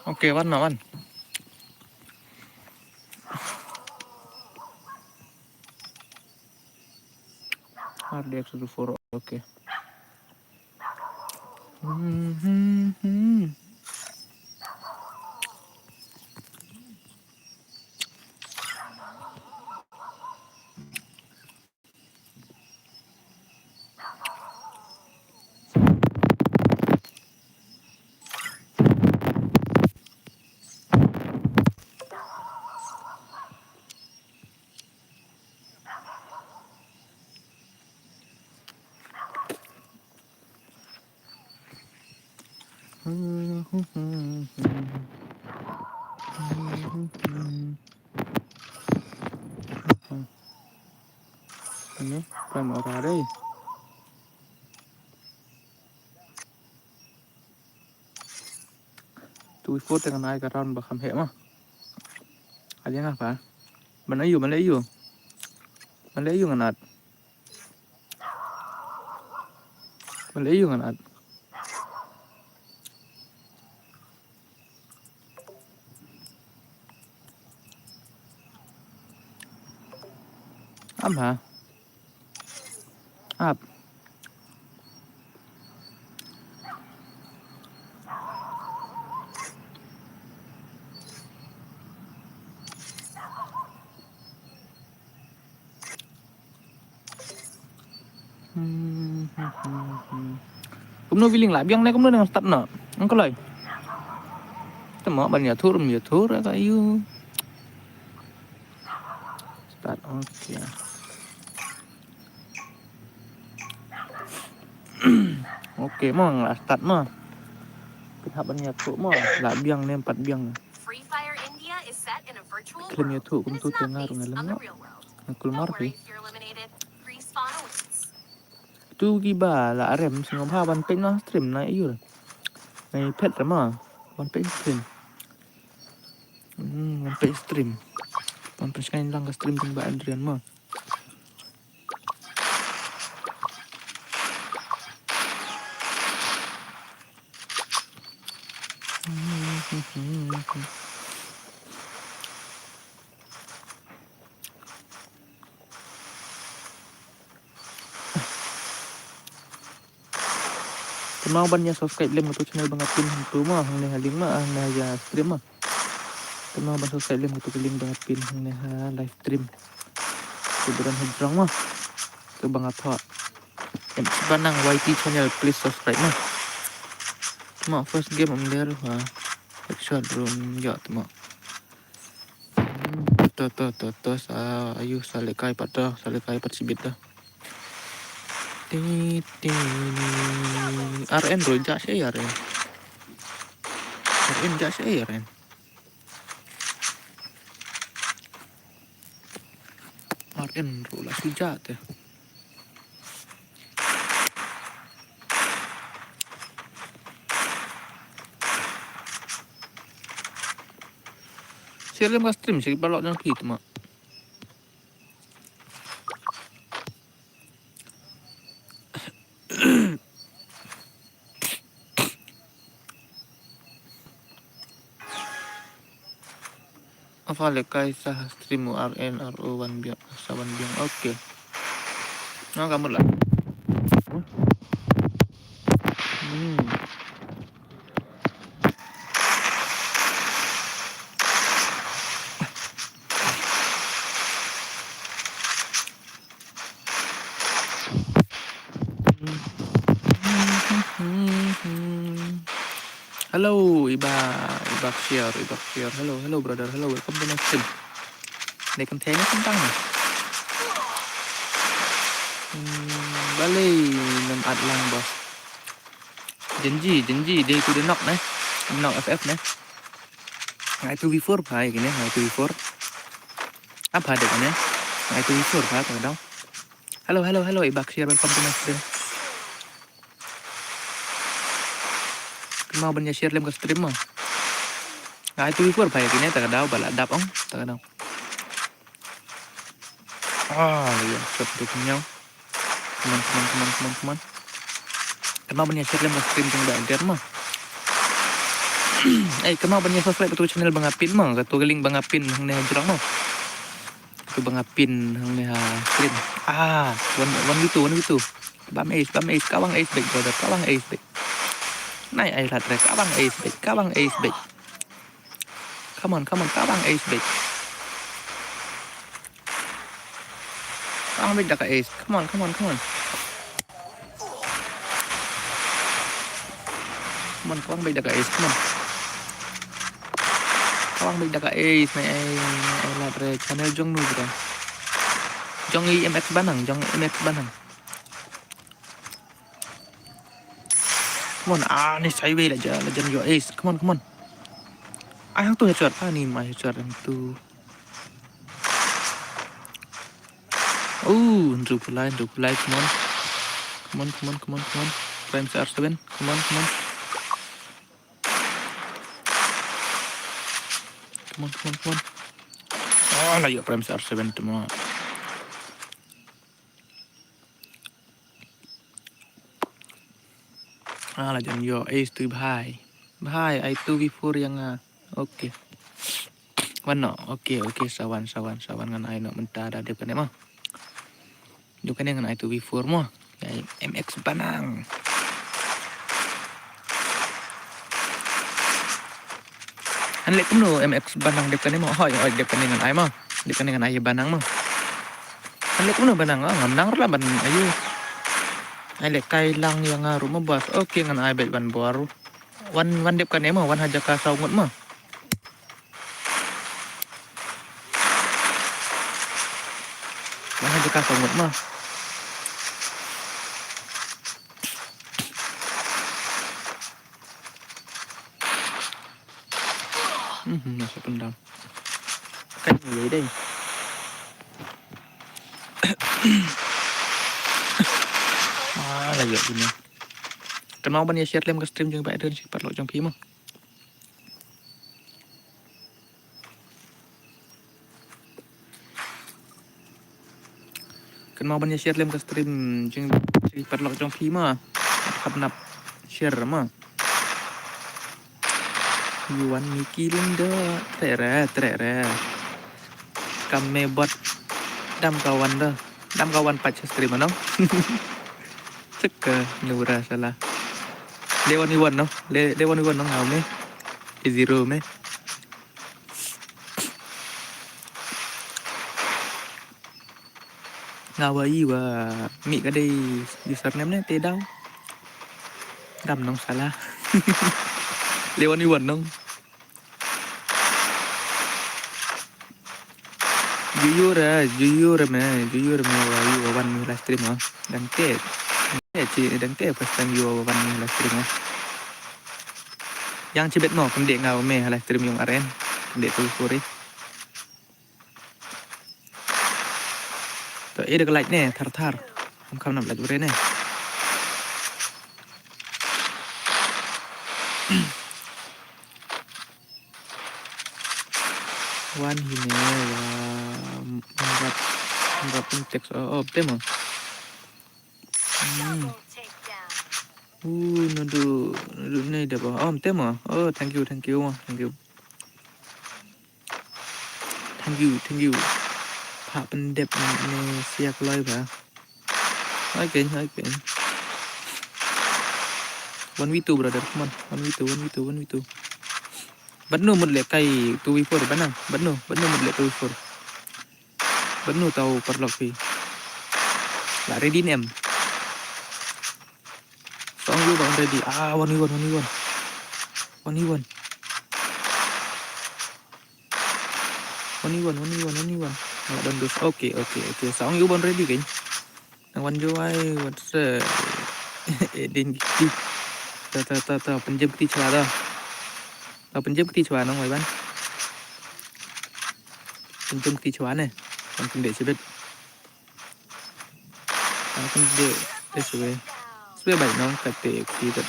Oke, Wan. RDX 14, oke. Ini prime ora deh. Tui phốt dengan ai karon bakam he mah. Ada yang apa? Melayu nganat. Melayu nganat. Apa? Ap. Cũng nói với lại biang này cũng nói đang tắt nọ. Không có lời. Tao mở bản nhà thuốc ra cái yêu. Start okay. Oke, mah nggak start mah. Kita banyak tuh mah, lah biang nih 4 biang. Free Fire India is set in a virtual Klaimnya world, tuh, and tuh it's not tengah based rumah on the lemah. real world. Aku lemar Don't worry sih. if you're eliminated. Respawn awaits. Tu giba lah rem singo pa ban ping no stream na iyo. Ngay pet mah, ban ping stream. Ban ping stream. Ban ping sekali lang ka stream ping ba Adrian mah. Kenal banyak subscribe lem tu channel banget pin tu mah hang ne haling mah hang ne ya stream mah. Kenal ban subscribe lem tu link banget pin hang ne ha live stream. Kuburan hijrang mah. Ke banget ha. Banang YT channel please subscribe mah. Cuma first game om der ha. Headshot room ya tu mah. Tuh ayo salekai persibit dah. RN rojak saya RN. RN jak saya RN. RN rola sujat ya. Share mas stream sih balok nang gitu mak. Apa lekai sah stream RN RO 1 biang saban biang oke. Nah kamu lah. Hello, Ibak share, Hello, brother. Hello, welcome to my stream. Để con thế nó không tăng à? Balik nam at lang boss. Janji, dia aku dah knock nè. Knock FF nè. Ngai 2v4 phải cái này, ngai 2v4. Apa ada kan ya? Ngai 2v4 phải cái đó. Hello, Ibak share, welcome to my stream. Mau banyak share lem ke stream mah. Ngai 2v4 phải cái này, tak ada bala dap ong, tak ada. Lihat shot tu kenyang. Come on. Kenapa banyak share lem ke stream jeung bagian mah. Kenapa banyak subscribe tu channel Bang Apin mah, katu galing Bang Apin hang ne jurang mah. Katu Bang Apin hang ne stream. One itu. Bam ace, kawang ace back brother, kawang ace back. Naik air lat rek, kawang ace back. Come on, kawang ace back. Kawang back dak ace. Come on. Kawang back dak ace, come on. Kawang back dak ace, naik air lat rek, channel jong nu bro. Jong MX Banang. Come on, ni sideways aja, legend your ace. Come on. Yang tu headshot, ni my headshot yang tu. Drop line, come on. Prime CR7, come on. Come on. Lah ya Prime CR7 tu mah. Legend your ace tu bhai, I 2v4 yang okay. Mana? Okay, sawan ngan ai nak mentah dah depan ni mah. Depan ni ngan ai 2v4 mah. MX Banang. An lek kumno MX Banang depan ni mah. Depan ni ngan ai mah. Depan ni ngan ai Banang mah. An lek kumno Banang ngamnang lah ban ayu. Ai lek kai lang yang rumah bas. Okay ngan ai bet ban baru. Wan depan ni mah, wan haja ka saungut mah. Wan haja ka saungut mah. Masih pendam. Kan vậy đây. Là vậy gì nè. Cần mau banyak share lem ke stream jeung bae deun sifat lo jong pi mah. Cần mau banyak share lem ke stream jeung sifat lo jong pi mah. Nap share mah. Yuan Miki Linda Tere Kami bot Dam kawan pacar stream no. Cek Nura salah. Lewan Iwan no ngau me. Zero me. Ngawai wa mi ka đây username ne te dau. Dam nong salah. Lewan Iwan nong. Jujur wa wan mi live stream dan te first time you wan mi live stream yang cibet no pendek ngau me live stream yung aren pendek tu sore to ada ke like ne thar kam nam like ure ne wan hine wa Enggak pun teks tema. Nadu ni dah bah. Tema. Thank you. Thank you. Pak pendep ni siap live bah. Okay. 1v2 brother, come on. 1v2. Banu một lệ cây 2v4 Banang. Banu một lệ 2v4. Banu tahu perlok pi. Lah ready nem. Song you bang ready. 1v1. one he one one he one one he one one he one đòn được ok ok ok 2 yếu bon ready kìa thằng one vô ai what's đến đi tao penjem ti chua tao penjem ti chua nó ngoài ban penjem ti chua này còn cần để sebet còn cần để sebet sebet bảy nó cắt tệ thì thật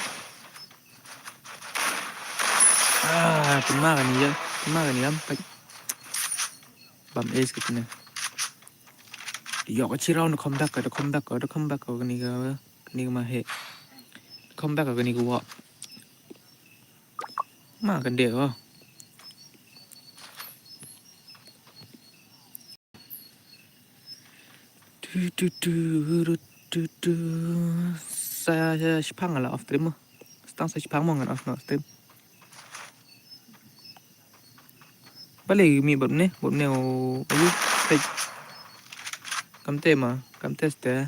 pemakan ya pemakan ya bam ace gitu nih yo kecil nó comeback cái này mà hệ comeback cái này của mà cần để oh saya Jepang lah off stream setang saya Jepang mau nggak off stream balik mi bab ni ayu kam teste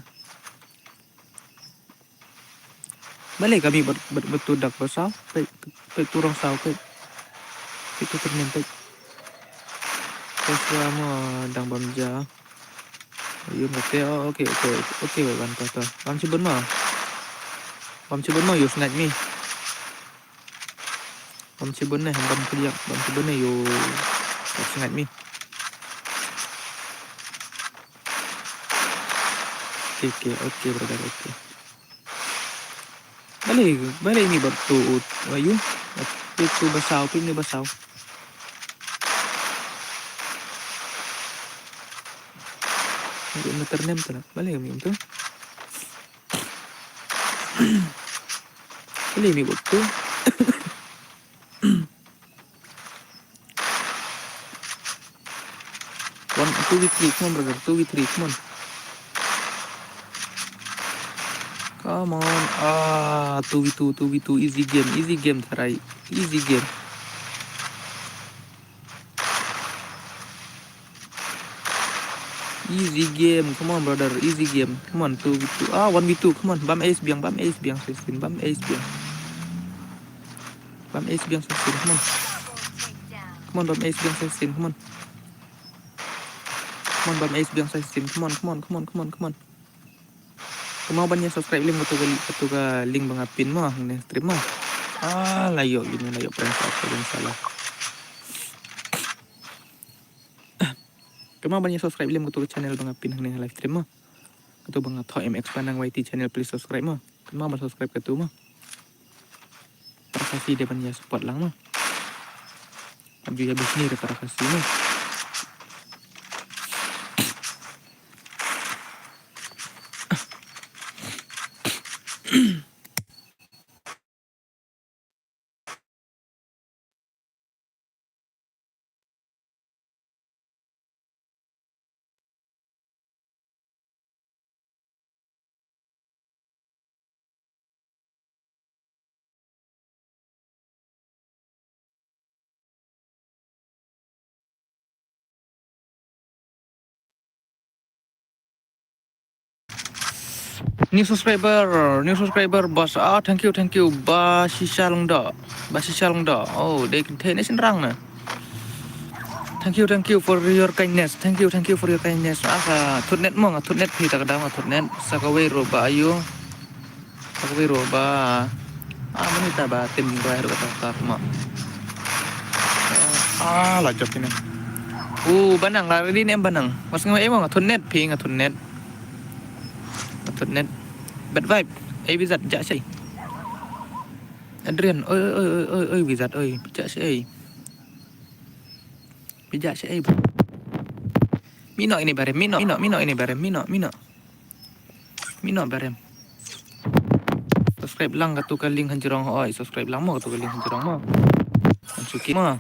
balik kami betul dak pasal pe turang sau pe itu ternem pe selama dang bamja ayu ngate oke ban kata bam cibun mah yo snatch mi bam cibun nih bam cibun nih yo snatch mi oke brother oke balik mi betul ayu itu basau pin ni basau untuk ternem tu balik mi tu balik mi betul 2v3 come on brother 2v3 come on 2v2 easy game try easy game come on brother easy game come on 2v2 1v2 come on bam ace biang 16 bam ace biang 16 come on bam ace biang 16 come on bam ace biang 16 come on mau banyak subscribe link betul ke link bangapin mah nih stream mah layo prank apa yang salah mau banyak subscribe link betul ke channel bangapin nih live stream mah atau bangat MX Panang YT channel please subscribe mah mau subscribe ke tu mah terkasih dia banyak support lang mah habis ni terkasih mah New subscriber bos thank you Basisha Longda oh they contain nation rang na thank you for your kindness thank you for your kindness thutnet mo thutnet phi ta kadang thutnet sakawe ro ba ayo sakawe ro ba manita ba tim ro ro ta ma la jok ini banang la ri nem banang mas ngai mo thutnet phi thutnet bad vibe wizard dạ sih Adrian ơi wizard ơi dạ sih bijak sih Mino ini barem Mino ini barem Mino barem subscribe lang katu ka link hanjurong oi subscribe lang mo katu ka link hanjurong mo suki mo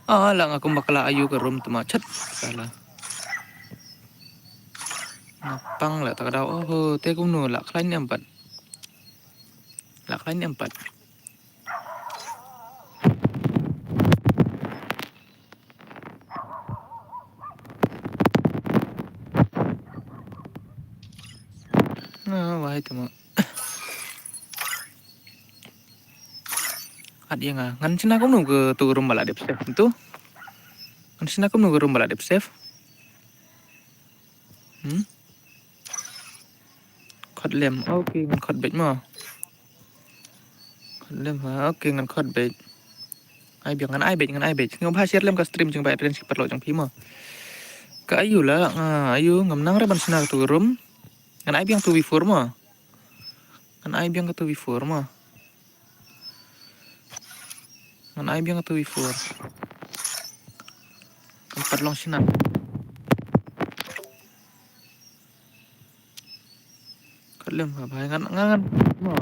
lang aku bakal ayu ke room tuma chat salah napang lah tak ada te cũng nu lạc lain yang empat wah itu mah dia ngan sina aku nunggu tu rumah lah dep safe itu. Ngan sina aku nunggu rumah lah dep safe. Khot lem, oke ngan khot bait mo. Khot lem ha, oke ngan khot bait. Ai biang ngan ai bait. Ngom ha share lem ka stream jeng bait ren si perlo jeng pi mo. Ka ayu lah, ayu ngam nang re ban sina tu rum. Ngan ai biang tu before mo. Ngan ai biang ka tu before mo. Ngan ai biang ka tu before. Kan long sina. Khot lem ha bhai ngan mo.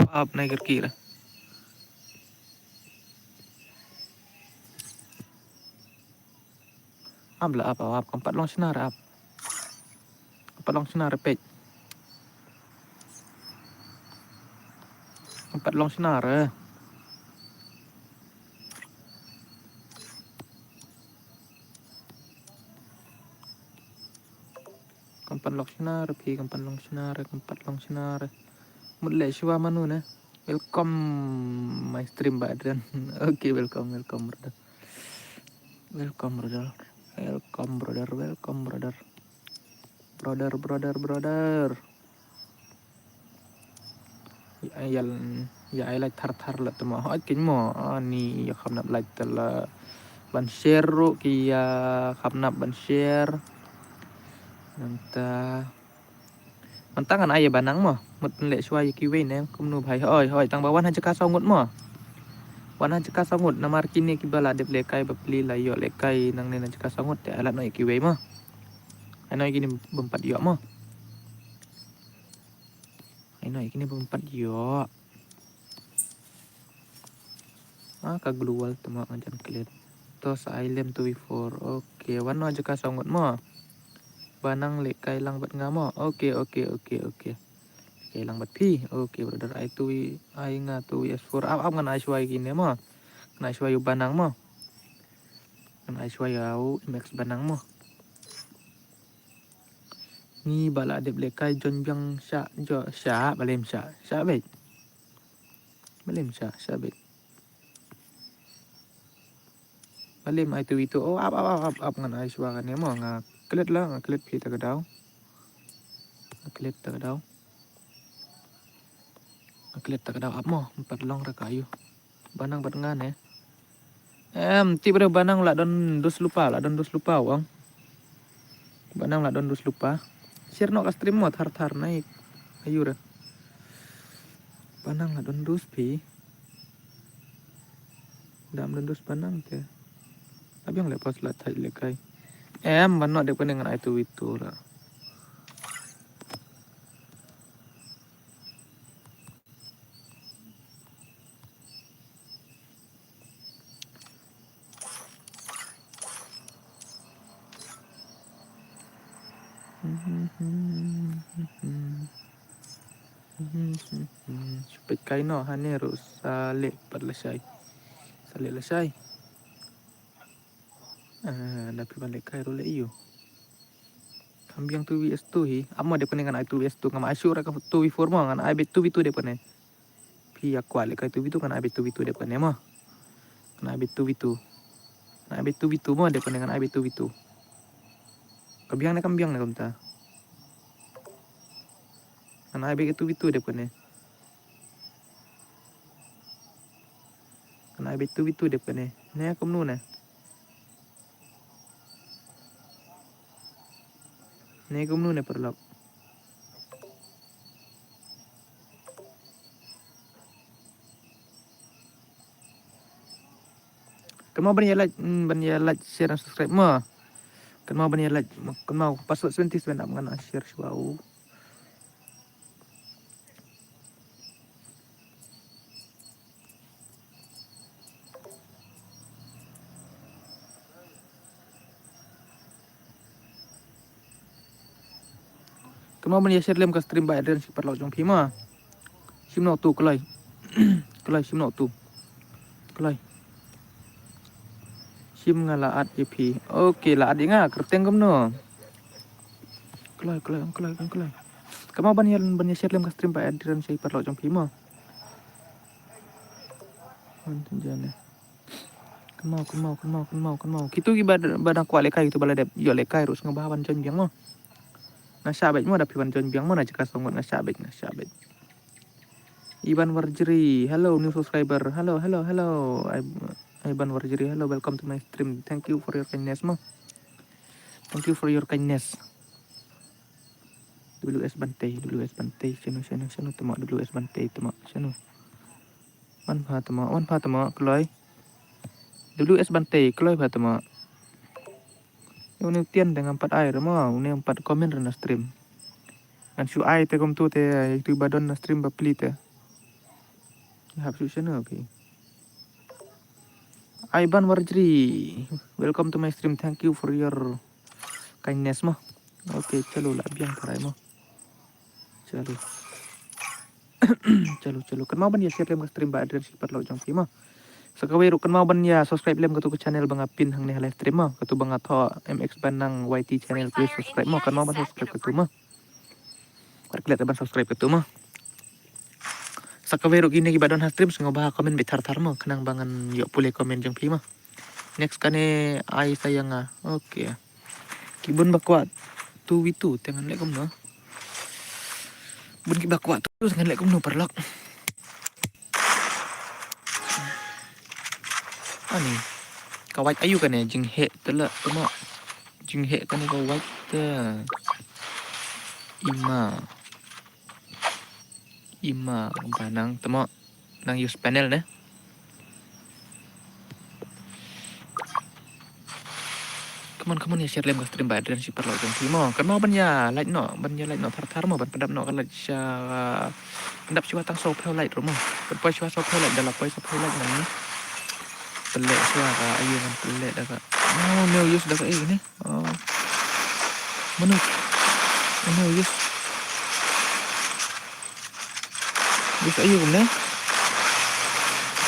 Up naik ke kira. Abla apa keempat long senar ap. Keempat long senar pej. Keempat long senar Keempat long senar pi keempat long senar. Mulai shua manu na. Welcome my stream Badran. Oke, welcome brother. Welcome brother. Brother. Ya ai like thar la tama ha kin mo ani ya khamnap like tala ban share ro ki ya khamnap ban share nanta mantangan ai banang mo mut le shwa ki we ne kumnu bhai hoi tang bawan ha jaka songut mo wan ha jaka songut namar kini ki bala de lekai bapli la yo lekai nang ne jaka songut te alat no ki we mo ano gini bempat yo mo ano gini bempat yo kagluwal tama anjan klet tos ailem tu before oke wano aja kasongot mo banang le kailang bat ngamo oke kailang bat pi oke brother ai tu ai nga tu yes for up ngan ai swai gini mo ngan ai swai banang mo ngan ai swai au max banang mo ni bala de le kai jon biang sha balem sha bet balem sha bet balem ai tu itu up ngan ai swai kan mo nga klet lah nga klet pi ta gadau klet ta gadau up mo empat long ra kayu banang bat ngan tiba banang la don dos lupa wang banang la don dos lupa share no ka stream mo thar naik ayu ra banang la don dos pi dam don dos banang ke abang le pas la thai le kai banno de penengan ai tu itu ra Supit kai no hanero sale perlesai sale lesai tapi balik kai role iyo kambiang tu wi estu hi amma de penengan ai tu estu ngam asyura ka tu wi forma ngan ai bet tu wi tu de pene pi akwale kai tu wi tu kan ai bet tu wi tu de pene mo kan ai bet tu wi tu kan ai bet tu wi tu mo de penengan ai bet tu wi tu kambiang ne kumta kan ai bet tu wi tu de pene kan ai bet tu wi tu de pene ne kum nu ne kum nu ne perlok kan mau ban ya like share dan subscribe mo kan mau ban ya like kan mau password 20 seven up ngana share shwau kan mau ban ya share lem ka stream ba dan si perlok jong pi mo sim no tu kelai sim no tu kelai sim ngalaat ep oke la adi nga kerteng kum no kelai kamu ban ya share lem ka stream ba dan si perlok jong pi mo Jana. Kan mau. Kitu gi badang kwa lekai itu baladep yo lekai rus ngabawan jon biang mo. Na sabet mo ada piwan jon biang mo na jika songot na sabet. Iban Warjeri, hello new subscriber. Hello. Iban Warjeri, hello, welcome to my stream. Thank you for your kindness mo. Thank you for your kindness. WS Bantai, Sanu temak WS Bantai temak Sanu. Wan pha temak Kloy. WS Bantai Kloy pha temak. Ini tian dengan 4 air mo, ini 4 komen na stream. An su ai te kom tu te itu badon na stream bapli te. Hap su Sanu okay. Iban Warjeri, welcome to my stream. Thank you for your kindness mo. Okay, chalo la biang karai mo. Chalo. Kan mau ban ya share lem ke stream ba adres sipat lo jong pi mo. Sakawe ru kan mau ban ya subscribe lem ke tu channel bang apin hang ne live stream mo. Ke tu bang atho MX Banang YT channel please subscribe mo. Kan mau ban subscribe ke tu mo. Par klet ban subscribe ke tu mo. Sakawe ru gini ki badon ha stream sengo bah komen bitar-tar mo. Kenang bangan yo pule komen jong pi mo. Next kane ai sayang ah. Okay. Kibun bakwat tu witu tengan lek kom no. Bun ki bakwat tu tengan lek kom no perlok. Ani kawai ayu kan ya jing he tela temo jing he kan kawai te ima banang temo nang use panel ne kaman ya share lem ke stream badan si perlo jong timo kan mau ban ya like no thar mo ban pedap no kan like sha pedap si watang so pel like romo ban poi si so pel like dalam poi so pel like nan pelek suara ayu kan pelek dah kak. Oh, no use dah kak ini. Oh. Mana? No use. Use ayu kan?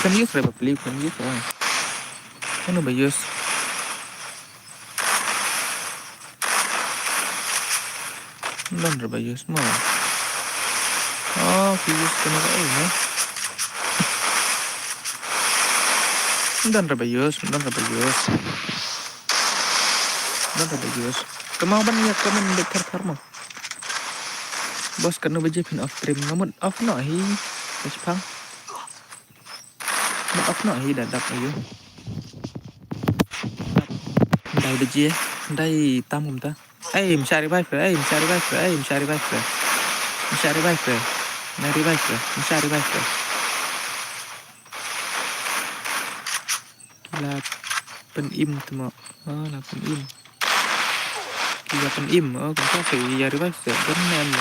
Kan use berapa beli kan use oh. Mana ba use? Dan berapa use mo? Oh, use kan kak ini. Dan rabayos. Kemau ban ya kamen dekat mo. Bos kan no pin off stream namun off no hi. Pang. Off no hi dadak ayo. Dai beje, dai tamum ta. Mencari wifi. Là penim temo là penim là penim cũng có sự giờ đi bác sĩ đến em mình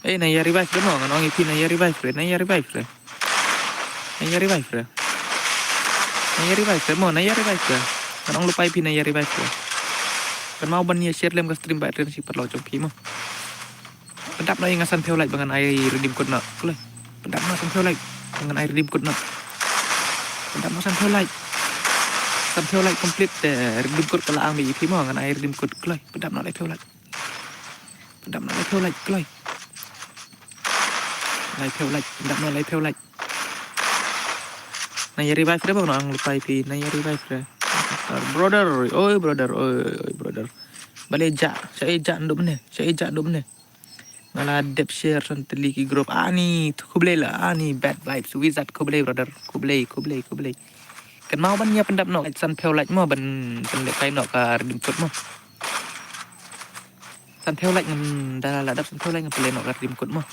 là này giờ đi bác đúng không nói khi này giờ đi bác rồi này giờ đi bác rồi mau này giờ đi bác rồi ông lupa pin này giờ đi bác rồi kan mau ban ya share lem ke stream ba si perlo jong pi mo pendap na ingasan theo lại bằng ai redeem code nợเลยpendap na san theo lại dengan air redeem code nak. Tidak mau sampai like complete redeem code kalau ang BIP mau dengan air redeem code kelai. Tidak nak like kelai. Tidak nak like kelai. Naya revive dia bang ang lupa IP. Naya revive dia. Brother. Balik jak. Saya jak duk bener. Malah dep share santeli ki group ani kublai lah ani bad vibes wizard kublai brother kublai kan mau ban ya pendap no san theo like mo ban lek kai no ka redeem code mo san theo like ngam dala dap san theo like ngam pele no ka redeem code mo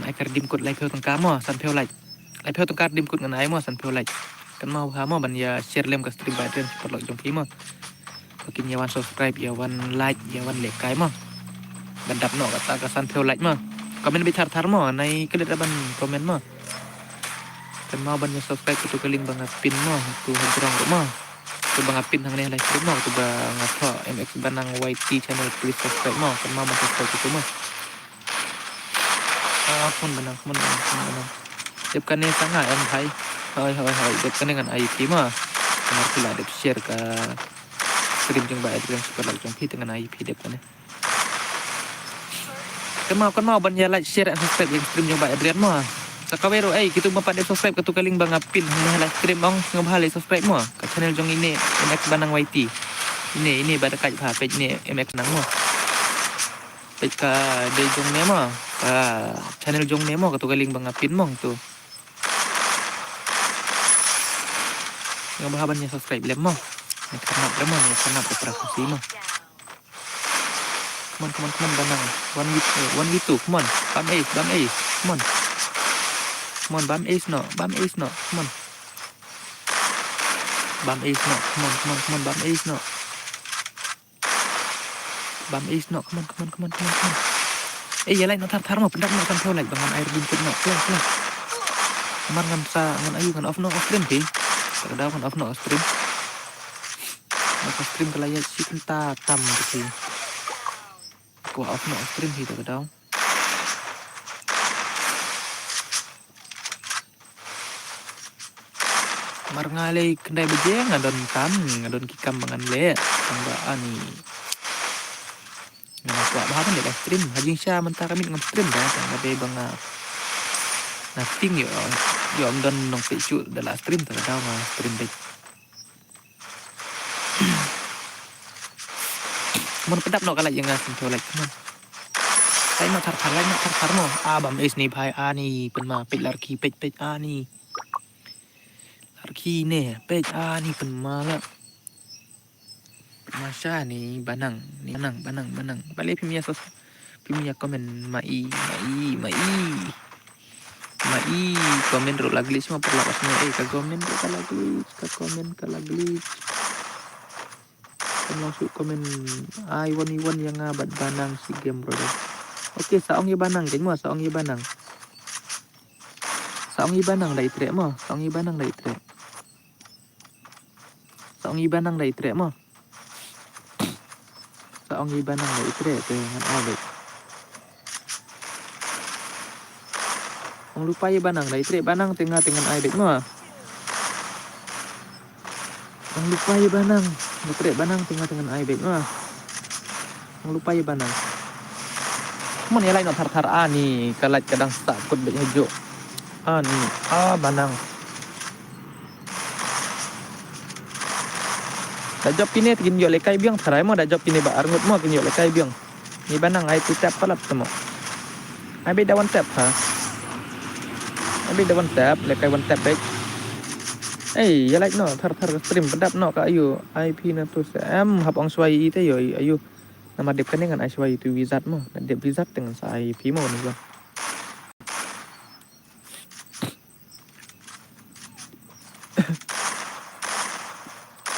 nai ka redeem code like theo tong ka mo san theo like theo tong ka redeem code ngan ai mo san theo like kan mau ha mo ban ya share lem ka stream baden perlo jong pi mo makin ya wan subscribe ya wan like ya wan lek kai mo bandap no kata kesan theo like mah komen bitar tar mo nai kedet ban komen mah kan mau ban subscribe tu keling bang pin mo tu hajrong mo tu bang pin hang ne live stream mo tu bang atho MX Banang YT channel please subscribe mo kan mau subscribe tu mo pun benang dep kan ne sanga em thai hoi dep kan dengan IP mah benar pula dep share ke stream jeng ba adrem super like jong pi dengan IP dep kan kan mau ban ya like share and subscribe yang stream yang ba Adrian mo. Sakawero kita mapat de subscribe ka tu kaling bang apin like stream ong ngobhale subscribe mo ka channel jong ini MX Banang YT. Ini pada kaj pa page ni MX nang mo. Page ka de jong ne mo. Channel jong ne mo ka tu kaling bang apin mong tu. Ngobahaban niya subscribe lem mo. Nagkanap lem mo, nagkanap ko para kasi mo. Come on, Banang. 1v2, come on. Bam ace, come on. Come on, bam ace no, come on. Bam ace no, come on, bam ace no. Bam ace no, come on. Ya lain tar mo, pendak no kan like bangan air buntut no. Pelan. Kemar ngan ayu kan off stream sih. Tak ada kan off stream. Maka stream kelaya si kenta tam gitu. Ko off stream sih tak ada. Mar ngalai kendai bejeng ngadon kikam bangan le tanggaan ni. Nah, kuat bahagian dia stream. Hajing Syah mentara kami dengan stream dah. Tangga be banga. Nothing yo om don nong pecu dalam stream tak ada mah stream baik. Mon pedap no kalak yang ngasih colek mon. Saya nak tar mo. Bam ace ni bhai ni penma pej larki pej ni. Larki ni pej ni penma lah. Masya ni banang. Balik pimia komen mai komen ro lagi semua perlapasnya ka komen ka lagi kan langsung komen iwan yang abad banang si game bro. Oke, saong ye banang kan mo saong ye banang dai trek mo saong ye banang dai trek dengan abad. Ang lupa ye banang dai trek banang tengah dengan abad mo. Ang lupa ye banang dai trek banang tengah dengan abad mo. Ang lupa ye banang. Mon ya lain no tar ni kalat kadang sakut bet hijau. Ni banang. Dah job kini tingin yo lekai biang tharai mo dah job kini ba arngut mo kin yo lekai biang. Ni banang ai tu tap palap temo. Ai be da one tap ha. Ai be da one tap lekai one tap baik. Ya like no thar stream pedap no ka ayu IP na tu em hap ong swai te yo ayu. Nama dep kan dengan ai swai tu wizard mo. Dep wizard dengan sa IP mo ni bang.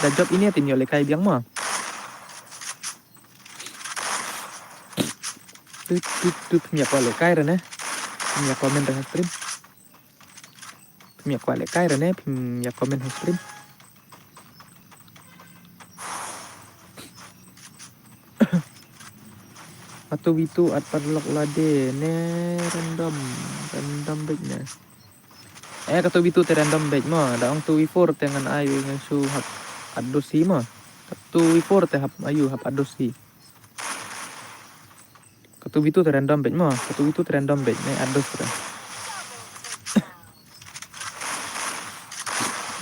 Dah job ini tin yo lekai biang mo. Tu punya kwa lekai rene. Punya komen dengan stream. Punya kwa lekai rene punya komen dengan stream. Atau itu at padlock lade ne random baiknya. Kata itu te random baik mo. Da ong 2v4 dengan ayu dengan su hap adosi mo. 2v4 te hap ayu hap adosi. Kata itu te random baik mo. Kata itu te random baik ne ados te.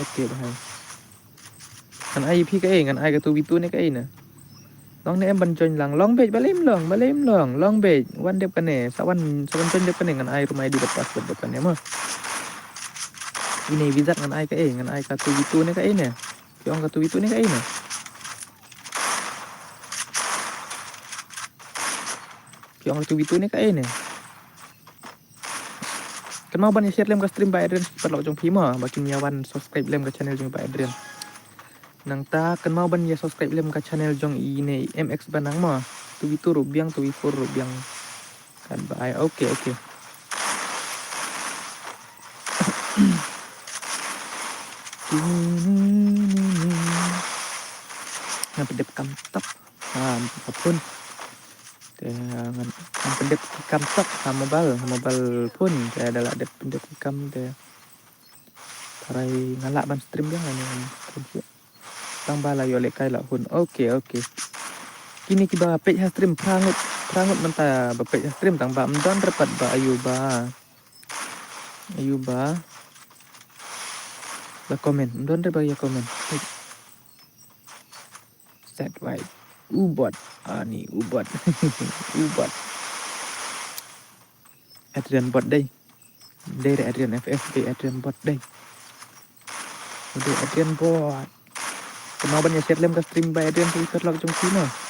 Oke bahai. Kan ayu pi ka ngan ai kata itu ne ka na. Long ne em ban join lang long bej balim long bej wan dep kan ne sawan join dep kan ngan ai rumai di lepas dep kan ne mo. Ini wizard ngan ai katu itu ne ka ne. Yang katu itu ne ka ne. Yang katu itu ne ka ne. Kan mau ban share lem ka stream by Adrian perlo jong pima bakin nyawan subscribe lem ka channel jong by Adrian. Nang ta kan mau ban ya subscribe lem ka channel jong ini MX banang mo. Tu itu rubiang tu ifur rubiang kan by. Oke. Yang pedep kamtok apapun dengan pedep kamtok mobile pun saya adalah pedep kam de tarai ngalak ban stream yang ini tang bala yo lekai la hun. Oke kini kiba page stream prangut Terangut mentah bapek stream tang ba mdon repat ba ayuba ba komen mdon re ba ya komen set right ubot nih ubot ubot Adrian bot đây đây là Adrian FF đây Adrian bot đây Adrian bot mau banyak share lem ke stream by Adrian Twitter log trong sini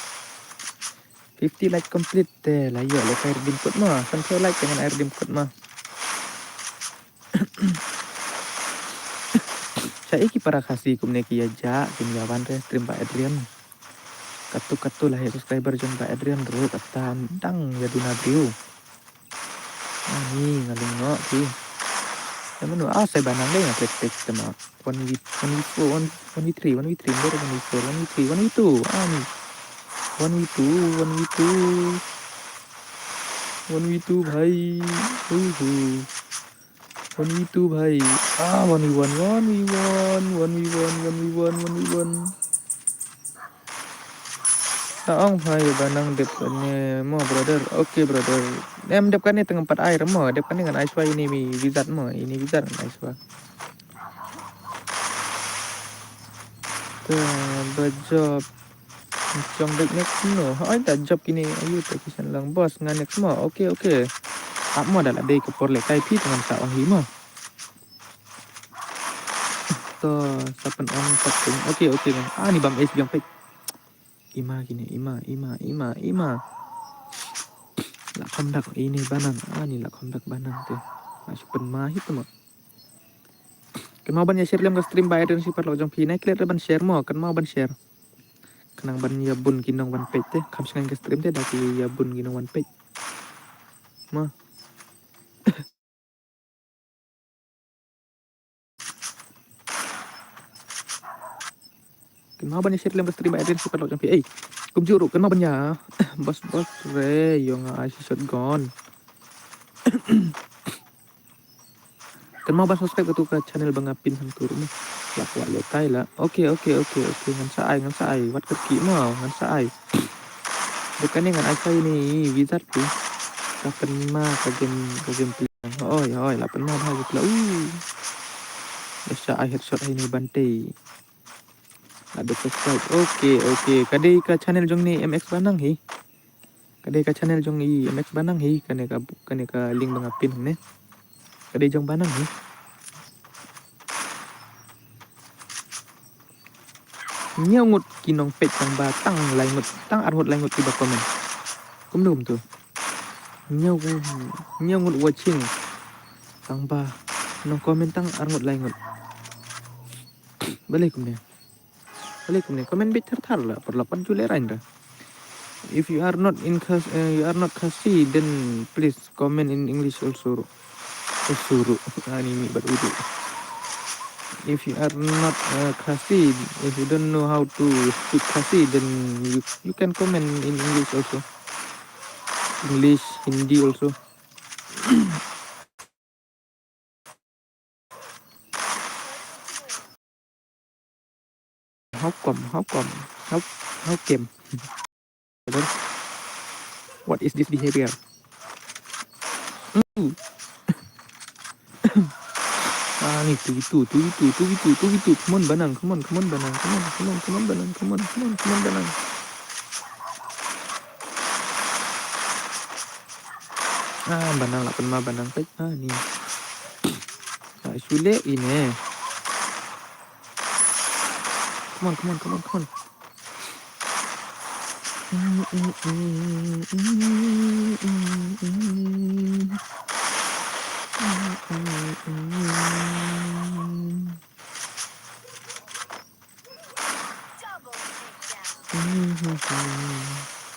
50 like complete deh lah ya like air dim kut mah kan saya like dengan air dim kut mah saya iki para kasih kumne kia ja kim jawan re stream by Adrian katu lah ya subscriber jeng by Adrian ro kata dang ya dunabrio nih ngalung no sih temen saya banang deh nggak tek tema 1v4 1v3 1v3 1v4 1v3 1v2 nih 1v2 1v2 1v2 भाई 1v2 भाई 1v1 Taong भाई banang depannya mo brother oke brother em depannya tengah 4 air mo depannya dengan Aiswa ini wizard mo ini wizard Aiswa tuh berjob Chong dek next no ai ta job kini ayu ta kisan lang bos ngan next mo oke mo adalah day ke porle kai pi dengan sa wang hima to sapen on patung oke kan ni bang es biang pek ima gini ima lah kondak ini banang ni lah kondak banang tuh masih penmah itu mo kan mau ban ya share lem ke stream bayar dan sifat lo jong pi naik lihat ban share mo kan mau ban share kenang ban ya bun kinong ban page teh kam ke stream teh daki ya bun kinong ban page mah kenapa banyak share lem ke stream bayar dan sifat lo jong pi kum juru kenapa banyak bos re yo nga ice shotgun kan mau ban subscribe ke channel bang apin sang turun lah kuat letai lah oke ngan saai wat kerki mau ngan saai bukan ngan ice ini wizard tuh kapan mah ke game oi lah pen mah gitu lah bisa headshot ini bantai ada subscribe oke kadai ka channel jong ni MX Banang hi kadai ka channel jong i MX Banang hi kane ka link bang apin ne kadai jong Banang hi ngut kinong pet tang batang laingut tang arhut laingut tiba komen kum dum tuh ngut watching tang ba nong komen tang arhut laingut balik kum ne komen bit tar lah perlapan julerain dah if you are not Kasi then please comment in English also suruh anime but udu if you are not Kasi if you don't know how to speak Kasi then you can comment in English also English Hindi also how came what is this behavior nih tuh gitu come on banang banang banang lah penma banang pek nih sulit ini come on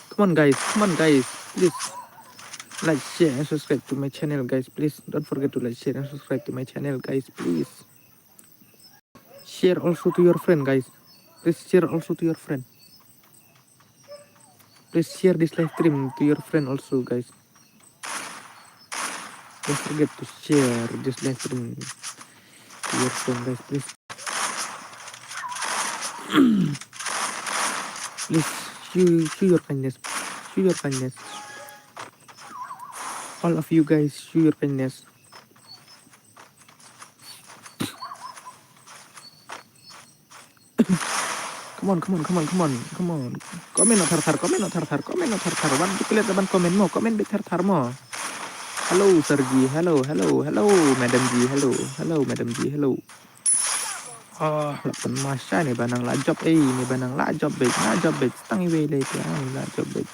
Come on guys, please like, share and subscribe to my channel guys, please don't forget to like, share and subscribe to my channel guys, please share also to your friend guys, please share also to your friend, please share this live stream to your friend also guys, don't forget to share this live stream to your friend guys, please please show your kindness All of you guys show your kindness. Come on, come on, come on, come on, come on. Komen no thar thar, komen no thar thar, komen no thar thar. Ban diklihat ban komen mo, komen bit thar thar mo. Hello Sergi, hello, hello, hello, Madam G, hello, hello, Madam G, hello. Oh, lapan masya nih banang la job nih banang la job bait, tangi wele ya, la job bait,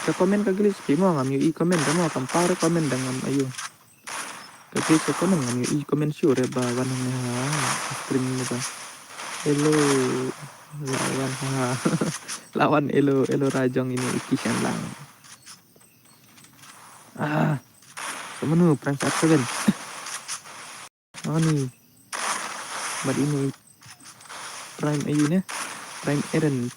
Ka komen ka gelis mo ngam yu i komen mo kam pare komen dengan ayo. Ka gelis ka komen ngam yu i komen sure ba wanang ha, stream ni ba. Hello, lawan ha, lawan elo rajong ini ikisan lang. Semenu prank saat seven. Oh nih, buat ini prime ayunya, prime Eren.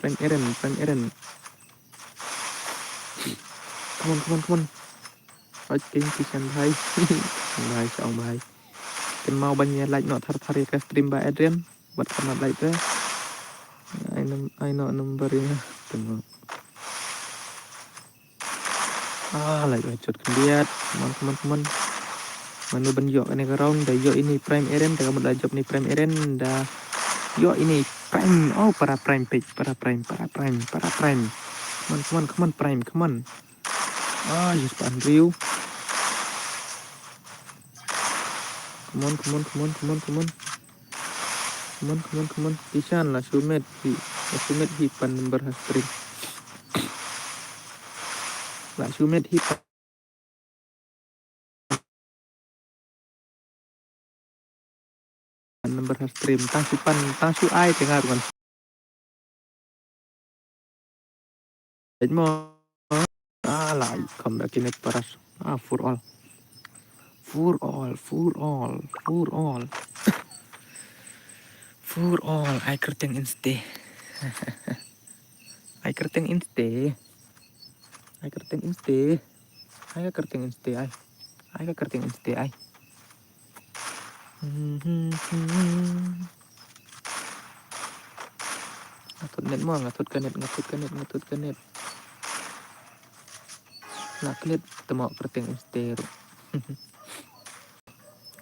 Come on. Oke, kisan bhai. Bhai, sao bhai. Kan mau banyak like not thar ke stream by Adrian. Buat karena like tuh. I know numbernya. Tunggu. Like cut lihat. Come on. Manu ban yo ini round dah yo ini prime Eren dah kamu dah job nih prime Eren dah yo ini prime para prime page para prime come on prime come on yes Pak Andrew come on Kishan lah sumet hi pan number stream lah sumet hi pan number stream tang su ai dengar kan mo lah come back ini paras for all I kerteng inste I kerteng inste ai ngatut ke net nak klit temo kerteng inste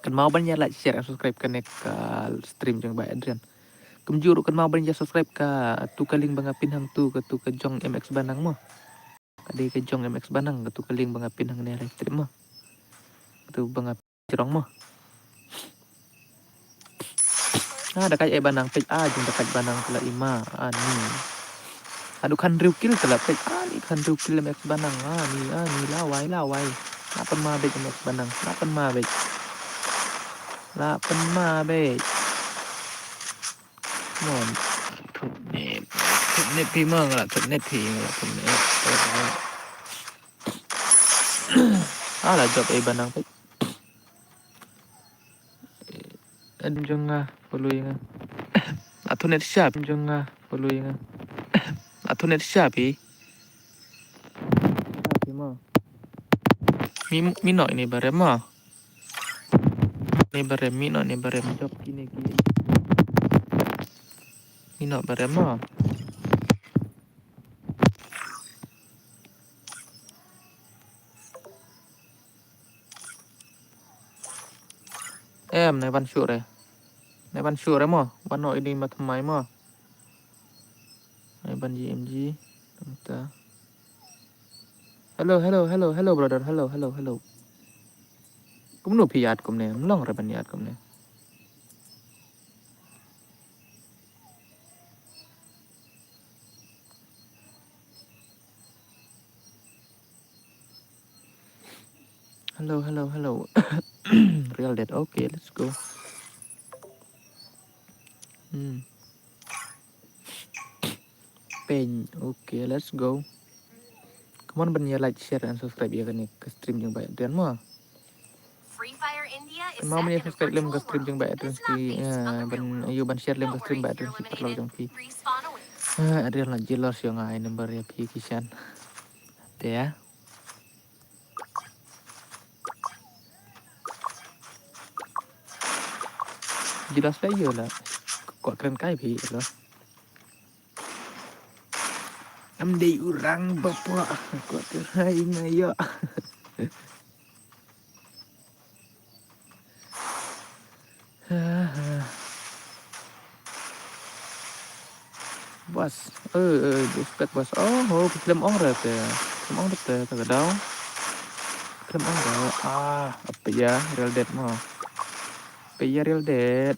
kan mau banyak like share and subscribe ke stream jeng by Adrian kemjuru kan mau banyak subscribe ke tu kaling bangapin hang tu ke tu ke jong MX Banang mo kadi ke jong MX Banang ke tu kaling bangapin hang live stream mo tu bangap cerong mo dekat Banang page jeng dekat Banang telah ima ni aduh kan riukil telah page ni kan riukil MX Banang ni lawai lapan ma bej MX Banang lapan ma bej mon net pi mong lah net pi net lah job Banang page Adam jonga following atau net siap jonga following atau net siap mo mino ini barem mo ini barem mino ini barem job kini mino barem moในวันศุกร์moวันno iniมาทำไมmoในวัน GMG hello brother hello kum no piyat kum ne long ra ban yat kum ne hello real dead okay let's go pen okay let's go come on ban ya like share and subscribe ya kan ke stream jeng baik dan mo Free Fire India is mau set punya in a subscribe lem ke virtual stream jeng world, baik and dan it's not si based on the real ban world. ayo ban share lem ke Don't stream worry baik if dan you're si perlu eliminated. jeng pi Respawn awaits. Adrian lah jelas yang ngai number ya pi kisan ya jelas lah iya lah kok keren kai pi lo Amdai urang bapak kok teraing ayo. Bos, buspek bos. Oh, film ong rep ya. Film ong rep ya, kagak daw. Film ong rep. Apa ya, real dead mo. Apa ya real dead.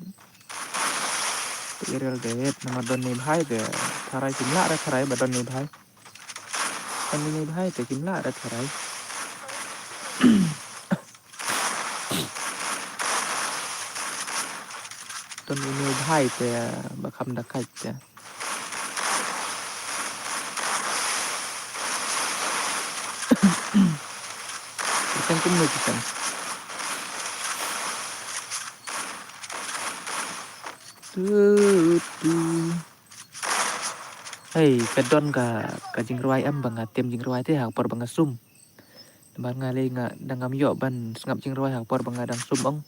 Apa ya real dead. Nama don ni bhai ya. Tharai kimla ra tharai ba don ni bhai. Don ni bhai te kimla ra tharai. Don ni bhai te ba kham da kai te. Ikan kumno ikan. Hey, kedon ka jing ruai am bang tem jing ruai te hak por bang sum. Ban ngale nga dangam yo ban ngap jing ruai hak por bang dang sum ong.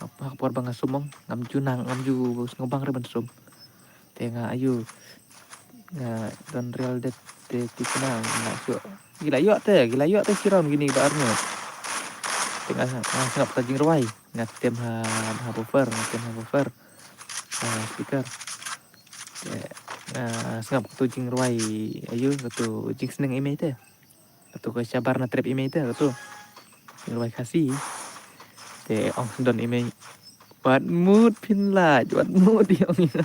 Hak por bang sum ong ngam ju nang ngam ju ngobang re ban sum. Te nga ayu nga don real det te tikna nga syo. Gila yo te siram gini baarnya. Te nga ngap ta jing ruai nga tem ha buffer, nga tem ha buffer. Speaker. Ngap tu jing ruai ayu tu jing seneng email te. Tu ko sabar na trap email te tu. Jing ruai kasih. Te ong don email. Buat mood pin lah, buat mood yang ini.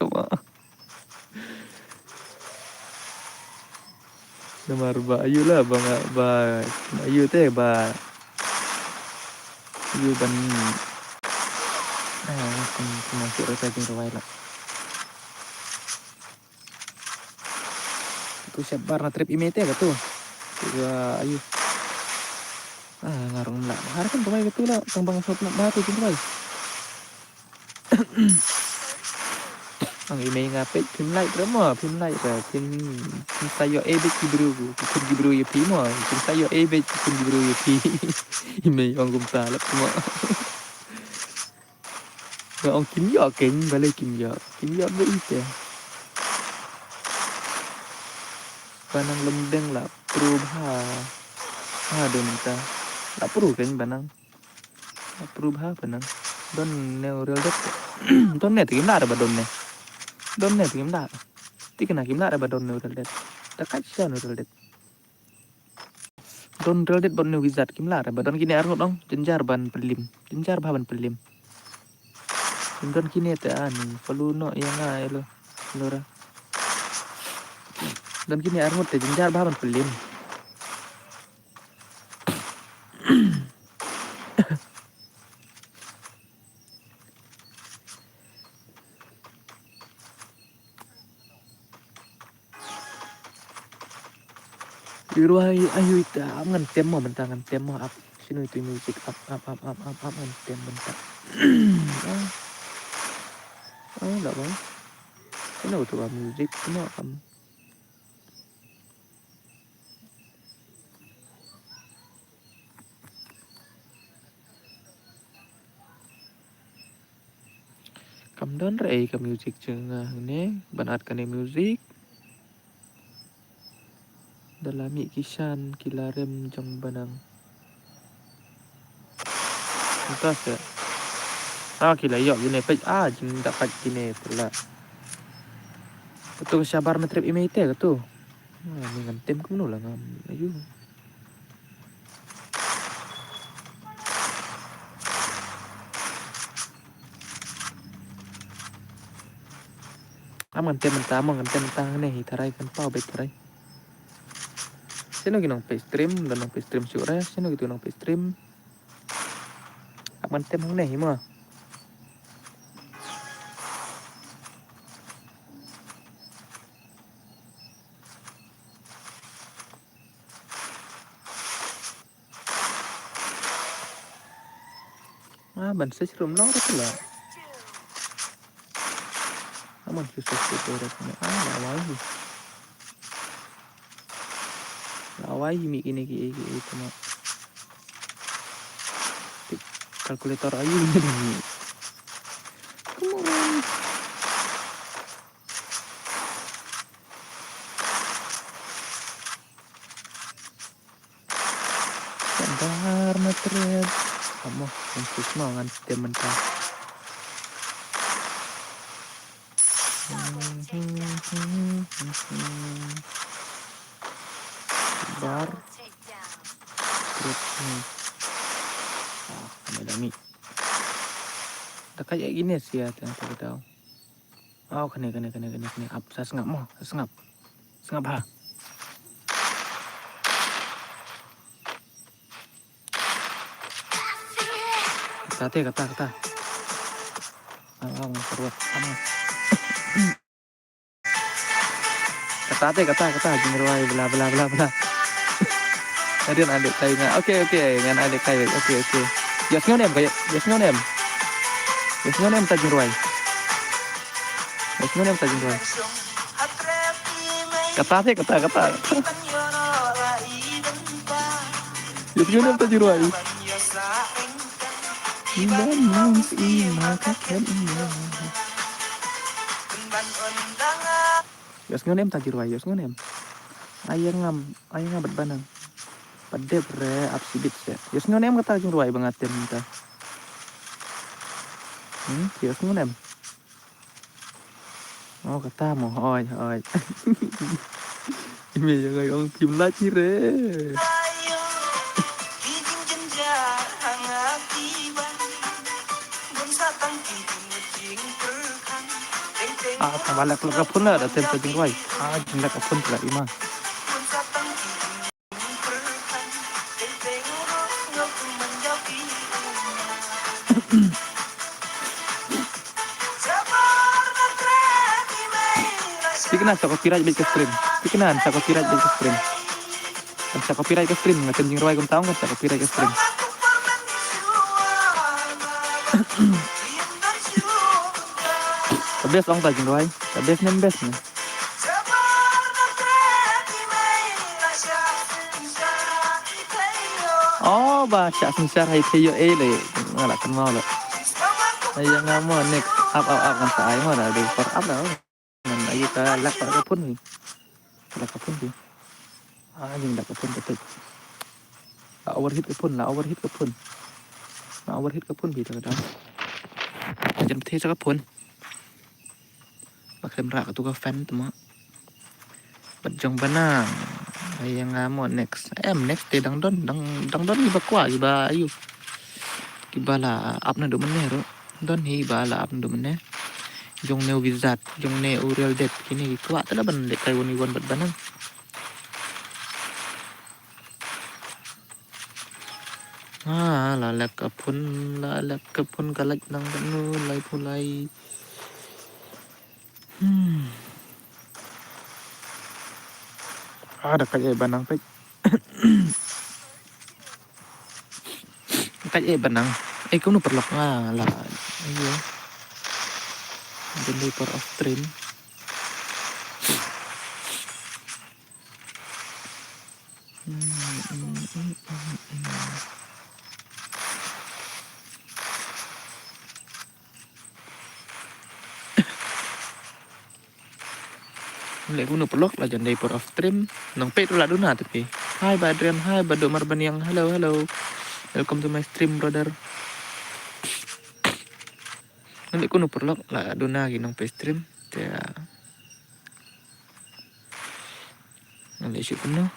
Cuma. Nomor ba ayu lah ba ayu te ba ayu ban masuk rasa jing ruai lah. Tu sabar na trap email te tu. Juga ayu. Ngarung lah. Hari kan pemain betul lah. Tang bang sop nak batu jing ruai. Ang email ngapit phim like drama phim like ra phim sayo ebek gibru phim gibru ye pi mo phim sayo ebek phim gibru ye pi email ong kum ta lak mo ong kim yo keng bale kim yo be ite banang lembeng la prubha don ta la pru keng banang la prubha banang don neural det don net kim la ba don ne don net kim la ti kena kim la ba don neural det ta kacha neural det don real det bon ne wizard kim la ba don kini arngot dong jenjar ban pelim jenjar ban pelim don kini te ani perlu no yang ai lo lora don kini arngot te jenjar ban pelim Iruai ayu ita ngan tem mo mentangan tem mo up sino itu music up ngan tem bentar enggak bang sino itu music semua kamu kamu don rei ke music cengah ne banat kane music dalami kisan kilarem jong banang entas ya kila yok gini pej jeng dapat gini pula betul sabar na trip imite tu dengan tim kamu lah ngam ayu aman tem mentang nih tarai kan pau baik tarai sino ginong pay stream dan nong pay stream syure sino gitu nong pay stream aman tem nih mo ban ses rum no lah aman susah itu lawai mi ini itu mah kalkulator ayu ini come on Bentar matret. Kamu untuk mau ngan setiap mentah. Bar Double takedown. terus nih. Kami dami. Udah kayak gini sih ya yang saya tahu. Oh kene. Up saya sengap mau, sengap ha. Kata. Forward. Kata jingruai bla. Tadian adik kayu nggak? Oke, ngan adik kayu. Oke. Jasnya nem tajin ruai. Kata. Jasnya nem tajin ruai. Iman kakek. Jasnya nem tajin ruai. Ayang ngabat banang. Pada bre absibit ya. Jasnya nem kata tajin ruai bangatem minta. Jasnya nem. Oh kata mo, oi. Ini yang ông kim lagi re. Balak pun lah ada tempat jengwai. Jengdak pun tidak imah. Pikinan sa copyright balik ke stream. Sa copyright ke stream. Ngatin jeng ruai kung taong kan sa copyright ke stream. Kabes lang ta jeng ruai. Kabes nem bes nih. Oh bahasa sensar hai teyo le. Ngalakan mau lo. Ayang ngamo next up kan sa ay mo na do for up lah. Nan ayo ka lak ka pun ni. Lak ka pun ni. Jeng lak ka pun betul. Overhit ka pun bi ta da. Jangan berhenti sa ka pun. Pakai merak tu ka fan tu mah. Bajong banang. Ayang ngamo next. Next te dang don iba kwa iba ayo. Ibala up na do meneh ro. Don hi ibala up na do meneh. Jong neo wizard, jong neo real dead kini kwa tala ban dek kai woni bat banang. Lalak kapun kalak nang banu lai pulai. Ada kayak banang pek. Kayak banang. Kau nu perlok lah. Ayo. Jadi per off stream. Lek nu pelok lah jangan per off stream. Nang pet lah duna tapi. Hai Badrian, hai Bado Marban yang hello. Welcome to my stream brother. Lek nu pelok lah duna gi nang pe stream. Ya. Lek syuk kumnum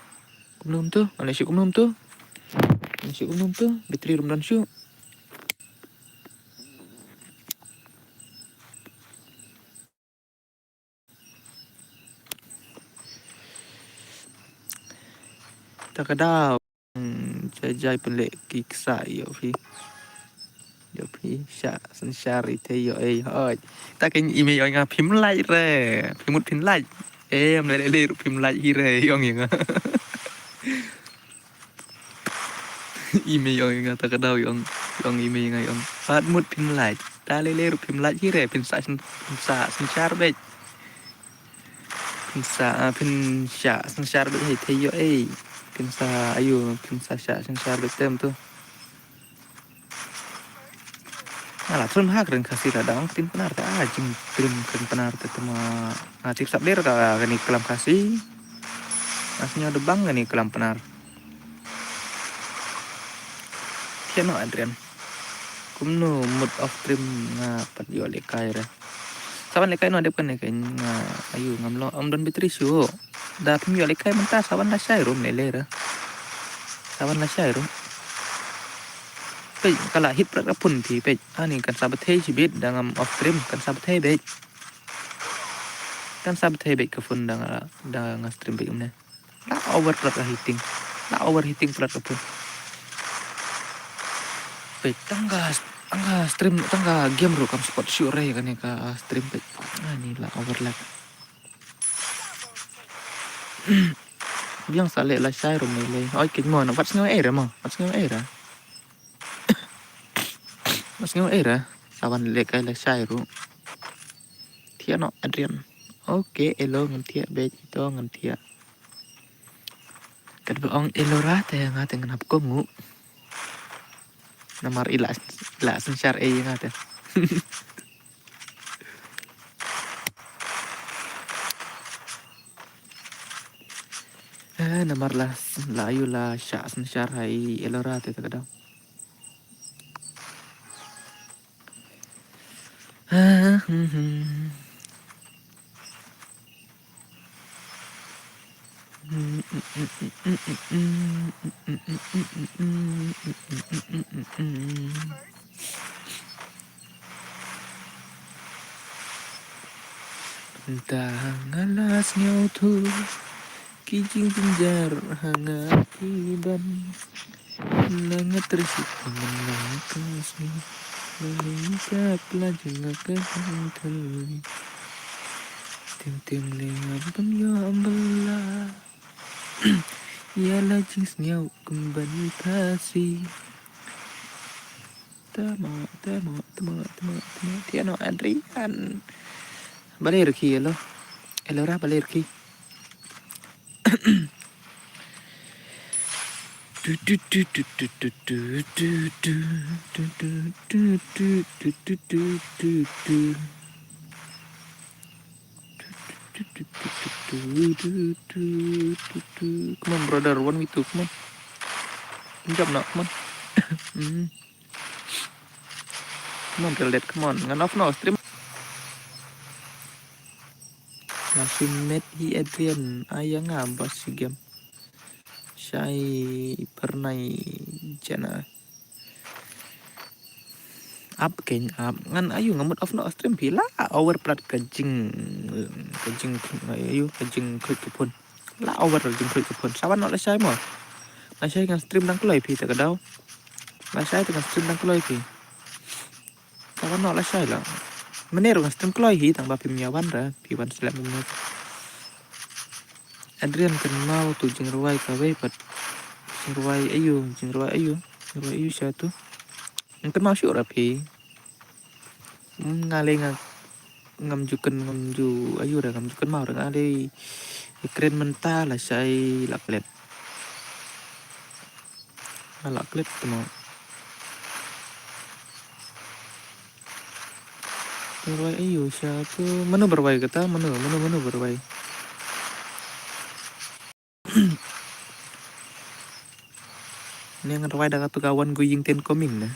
tu. Bitri Ramadan syuk. Takadaw. Jai pelek kiksa yo fi. Sya sensyari te yo hoi. Ta cái email yang phim like re. Phim like. Em lại phim like hi re yong yang. Email yang takadaw yong email yang yong. Pat mut phim like. Ta le phim like hi re phim sa sensyar be. Phim sya sensyar be te yo Pinsa ayo pinsa sensyar betem tu. Alah turun hak ren kasih radang tim penar ta ajing tim ken penar ta tema ngatik sabder ka kani kelam kasih. Asnya ada bang kani kelam penar. tiano Adrian kumno mood of stream nga pat yo lekai ra saban lekai no depan lekai nga ayu ngamlo don betrisyo da pim yo lekai menta saban la sai rum lele ra saban la sai rum pe kala hit prak pun pi pe ani kan sabathe chibit dangam off stream kan sabathe be kan sabathe be ka fun dang stream be umne la over prak hitting prak pun pe tangga stream tangga game ro kam spot sure kan ka stream pe ani la overlap bilang sale la sai rum le oi kin mo na what's no era mas ngau era sawan le kai la sai ru thia no Adrian oke elo ngan thia be to ngan thia kat ong elora te nga te ngan hap ko ngu namar ila sensyar nga te namar la ayu la sya sensyar hai elora te kadang entah ngalas ngau tu kijing pinjar hangat iban langat tersik menang kasmi melingkap laju ngakak teli tim lewat penyo belah ialah jings ngau kembali kasih temo tiano Adrian balik ki elora balik ki come on brother 1v2 come on jump now come on come on real dead come on ngan off no stream langsung met hi Adrian ayang ngabas si game Syai pernah jana up ngan ayu ngamut off no stream pila over plat kajing ayu kajing klik pun la over kajing klik pun sawan no la syai mo la syai ngan stream nang kloi pi tak kadau la syai dengan stream nang kloi pi sawan no la syai la menir ngan stream kloi hi tang ba pim yawan ra pi wan selap menit Adrian kan mau tu jing ruai ka we pat jing ruai ayu satu kan mau syuk rapi ngale ngam ju ayu ra ngam jukan mau ra ngale keren menta la sai laklet temo ruai ayu satu mana berwai kata mana berwai Nengan rawai dah tu kawan gue yang ten koming na.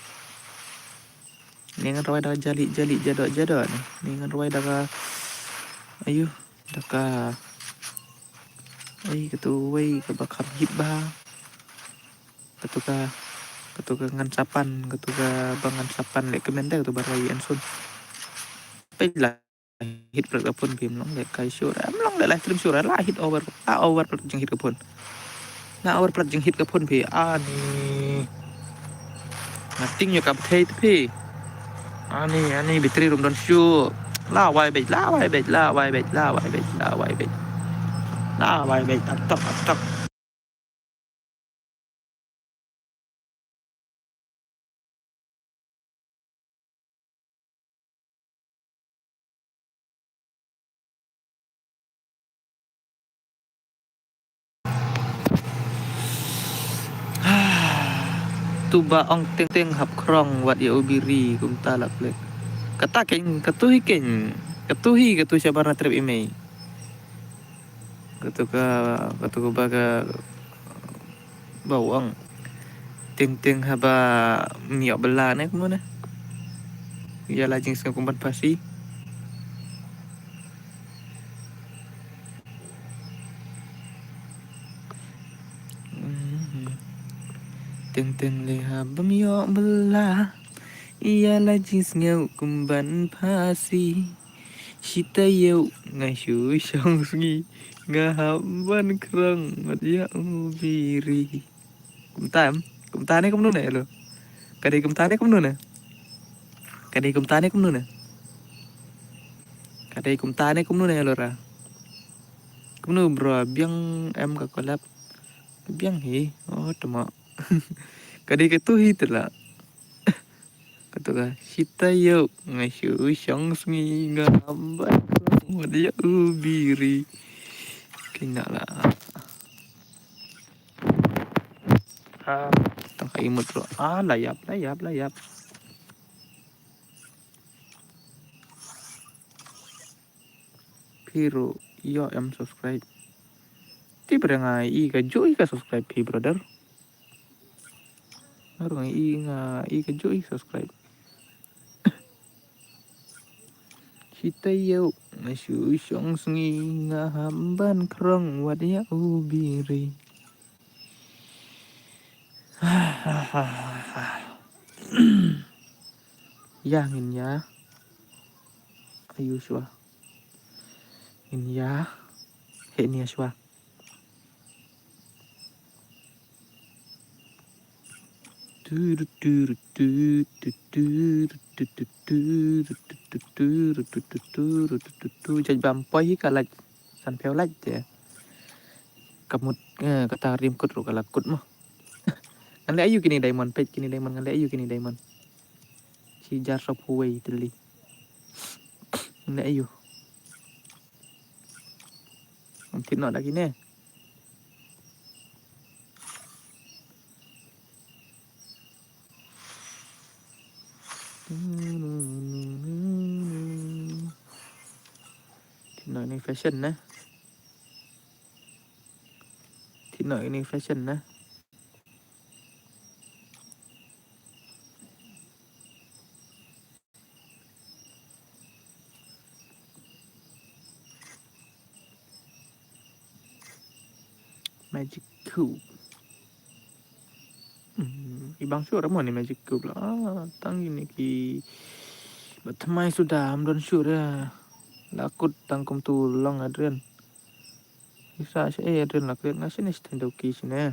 Nengan rawai dah jali jadok na. Nengan rawai dah ayu dah ka ketu ke bakar hibah. Ketu ka ngan sapan bangan sapan lek kemende ketu barai ansun. Pela hit pun bim long lek kai syura. Long lek live stream syura lah hit over jeng hit kepun. Nah over plat jeng hit kepun pi ani ngating yo kap thei pi ani bitri rum don syu la wai bet atap tuba ong teng hap krong wat ya ubiri kum talak lek kata ketuhi sabana trip imei ketu ka baga bawang Ting haba miok bela ne kumuna. Ya la jing sing kumpat pasi. Ting le haba miok bela. Ya la jing sing kumban pasi. Shita yau ngai shu shong sungi ngahaban krang madia ubiri. Kumtane kumnu ne lo. Kadai kumtane kumnu ne. Kadai kumtane kumnu ne. Kadai kumtane kumnu ne lo ra. Kumnu bro biang em ka kolap. Biang hi. Oh tama. Kadai ke tu hi tela. Kata ka shita yau ngai shu shong sungi ngahaban krang madia ubiri. Kena lah. Tangka imut bro. Layap. Piro, yo em subscribe. Ti berengai i ka joy ka subscribe pi brother. Baru ngai i ka joy subscribe. Kita yo ngasyu syong sungi ngahamban krong wadia ubiri. Ya ngin ya. Ayu shwa. Ngin ya. He ni shwa. Jadi bampai kalah san phèo lách kamut kata rim kut ro kala kut mo ngan le ayu kini diamond page kini diamond ngan le ayu kini diamond si jar sop huwei teli ngan le ayu nanti no lagi ne Tino ini fashion na. Tino ini fashion na. Magic cube. Ibang sure mo ni magic cube lah. Tang ini ki. Batamai sudah amdon sure ya. Lakut tangkum tulang Adrian. Isa siya Adrian lakut ngasih nih stand ki sini.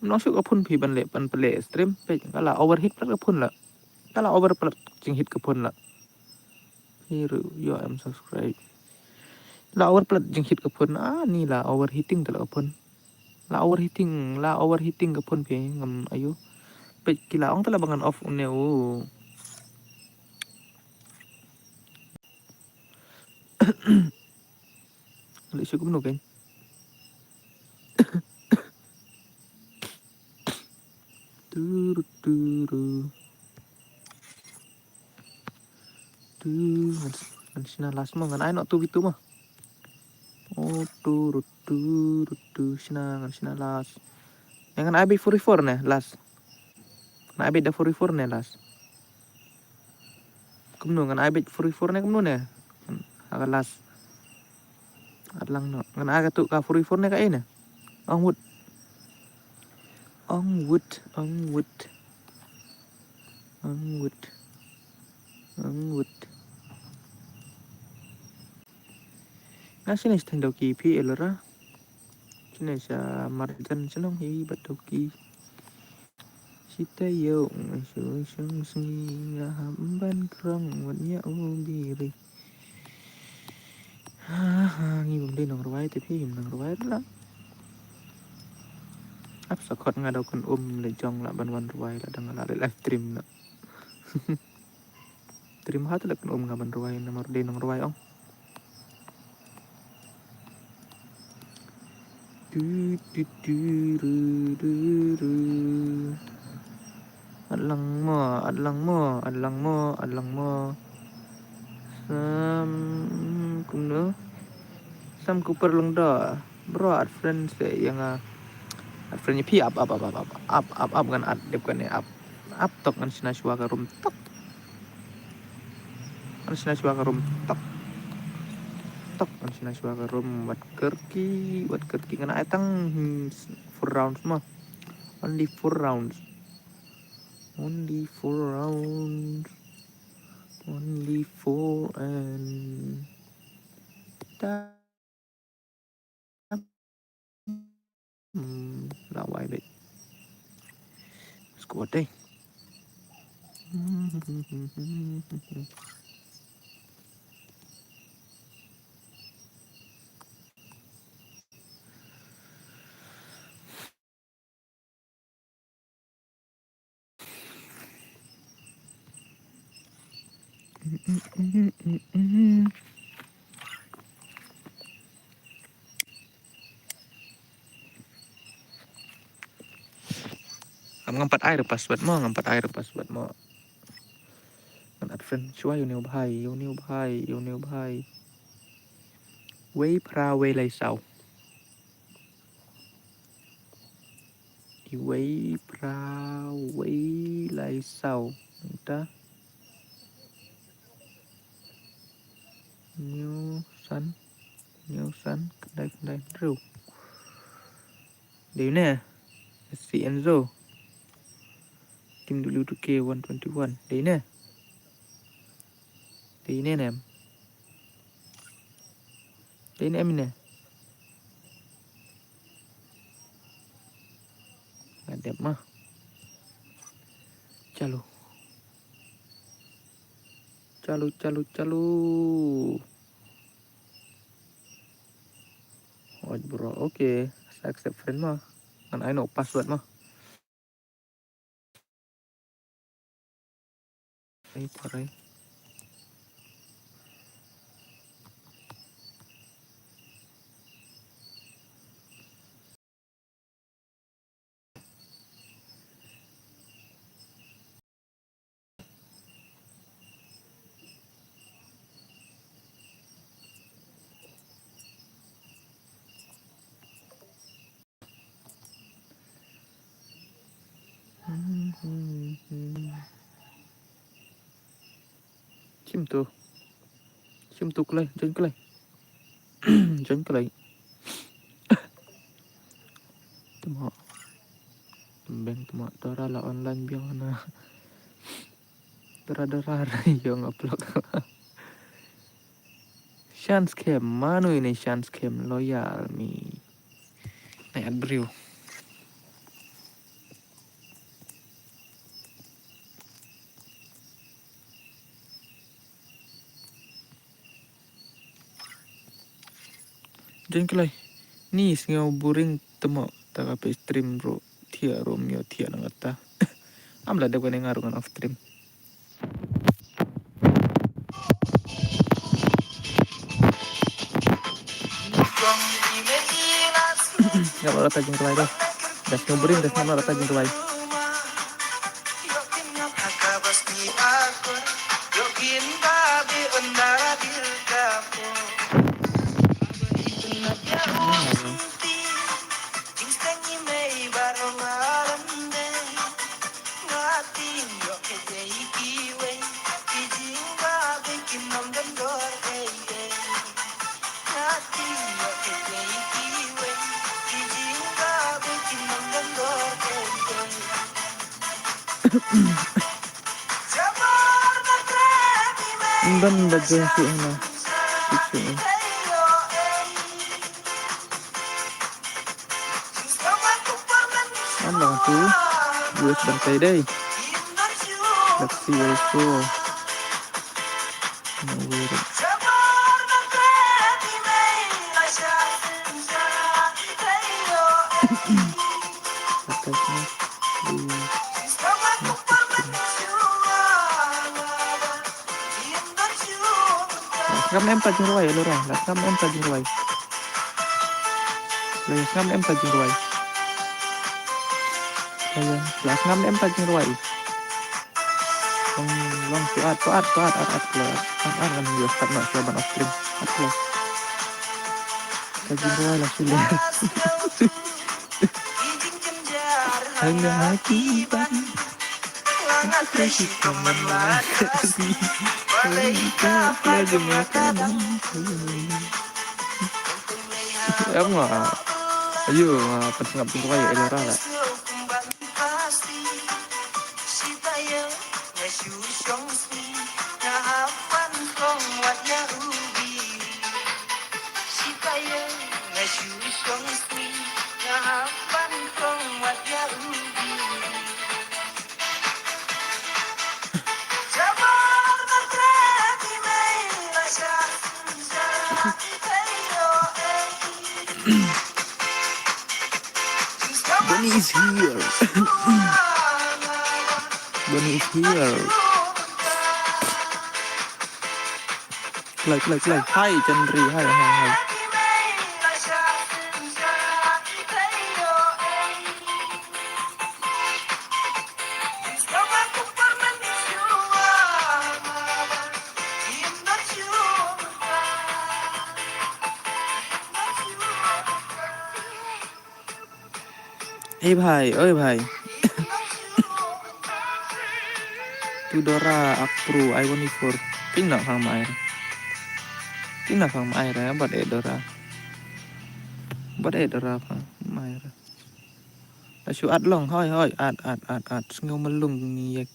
Masuk ke pun pi ban le pan play stream pe kala overheat plat ke pun la. Kala over plat jing hit ke pun la. Here yo am subscribe. La over plat jing hit ke pun ni la overheating tala ke pun. La overheating ke pun pi ngam ayu. Pe kila ong tala bangan off uneu. Lek syukur no kan. Turu. Ngan sina las mo ngan ai no tu gitu mah. Oh turu sina ngan sina las. Yang ai be 44 ne las. Ngan ai be da 44 ne las. Kumno ngan ai be 44 ne kumno ne. Aga las. Adlang no. Ngan aga tu ka 44 ne ka ina. Ongwood. Nasi nih stand doki pi elora. Sini sa marjan senong hi batoki. Sita yo ngasyo singa hamban krong wadnya ubiri. Ngibum din nang ruwai tapi nang ruwai lah. Ap sakot ngadaw kan lejong la ban ruwai la dang la live stream na. Stream hat la kan ngaban ruwai na mar din nang ruwai ong. Adlang mo. Sam kuper lang da. Bro at friends yang อัดเฟรนพี่อัพกันอัดเด็บกันเนี่ยอัพตกกันชนะชัวกรุมตกกันชนะชัวกรุมตกกันชนะชัวกรุมbuat kerki kan atang 4 rounds mah only 4 rounds only 4 and lawai bet squad deh ngampat air pas buat mau kan advent chua yêu niu bhai wei pra wei lai sau wei pra wei lai sau ta new sun kedai rượu đấy nè si Enzo tim dulu tuh K121 đấy nè em nè nggak đẹp mah calo oh bro oke saya accept friend mah kan I know password mah ini tarai chim tu kelai jangan kelai tembeng dora la online biang na dora yang upload chance scam manu ini chance scam loyal mi naik brio jangan kelai ni singau buring temo tak apa stream bro tia romeo tia nangata amla ada yang ngarungan off stream nggak mau tajam kelai dah das ngobrol das mau tajam kelai dan bagian sih ana itu amlang tu US bantai deh let's see where it's go no way ngắm em tajung ruai lo ra las ngắm em tajung ruai las ngắm em tajung ruai las ngắm em tajung ruai long tuat keluar kan dia start nak siapan off stream keluar tajung ruai lah sudah Hanya akibat Kasih teman kasih Mereka lagi makanan Em ngỏ Ayo ngập tung quay ở đó là Bunny is here Bunny is here Play Hai Chandri hai Ê भाई Tu Dora Apro I-14 Tính nào phang mai ra Bật ê Dora phang mai ra Đã chú át lòng hoi át Ngâu mà lung ni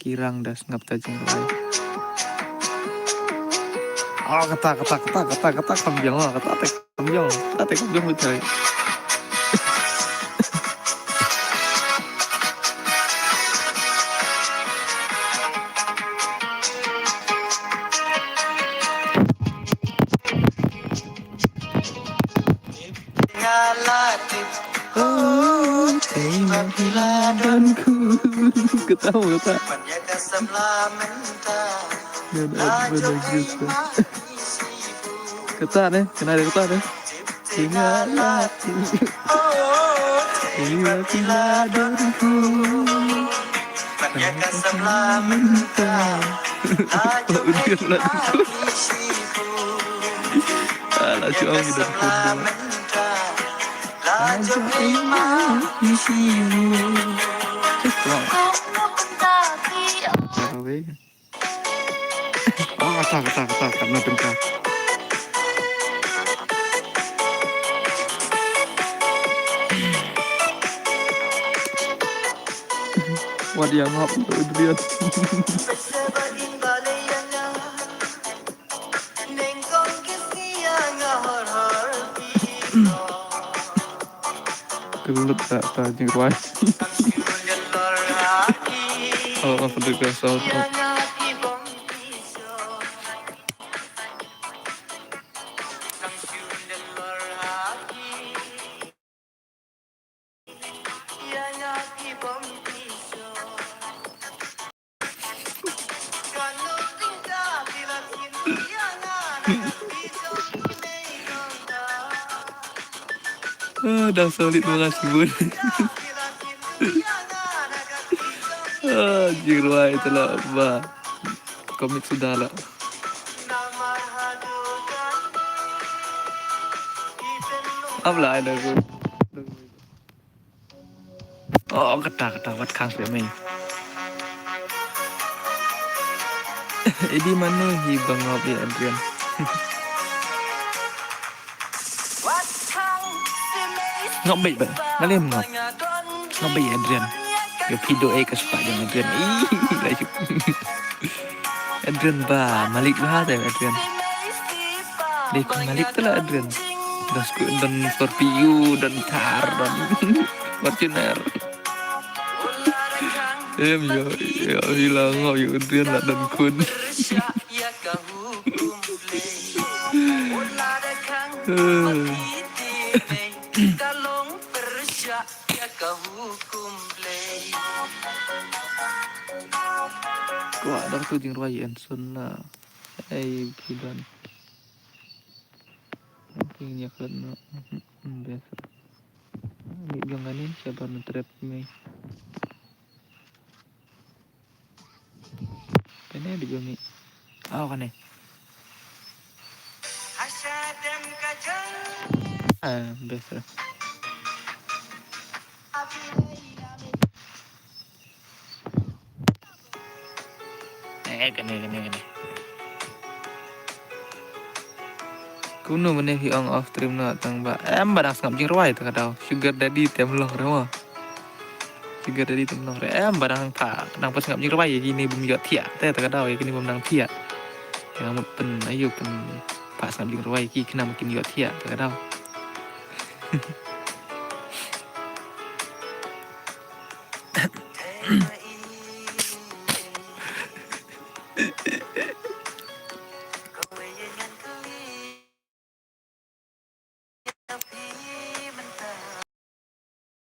Kirang das ngập ta jeng rai Kata kam jong Kata kam jong betul Terima piladanku Ketawa tak Dan ada juga Kata deh Kena ada kata deh Tinggallah Terima piladanku Banyak minta Udah ladanku Alah cuang gitu Ajak imam isimu Cukup Cawe Oh kata Karena bentar What yang ngop Udrian Kelut tak jengruai Oh pendekas sound Dah solid makasih bun Jengruai telah bah Komik sudah lah Apa ada aku Oh kata wat kang sih Di mana hibang ngopi Adrian Ngọc bị vậy Nó lên Ngọc bị Adrian Cái video ấy kesuka dengan Adrian Lại chụp Adrian ba Malik lah deh Adrian Deh kok Malik tuh lah Adrian Dan Scorpio Dan Thar Dan Fortuner Em ya hilang ngọc ya Adrian lah Dan Kun Kok ada tuh jeng Ryan Sun lah Kidan Mungkin ya kan biasa Ini janganin siapa nge-trap me Kayaknya di gami kan nih biasa Kene. Kuno meneh hi ong off stream no tang ba. Barang ngap jing rwai ta kadau. Sugar daddy tem loh remo. Sugar daddy tem loh. Barang ka nang pas ngap jing rwai gini bum yo tia. Ta kadau gini bum nang tia. Yang mo pen ayo pen pas ngap jing rwai ki kena makin yo tia ta kadau.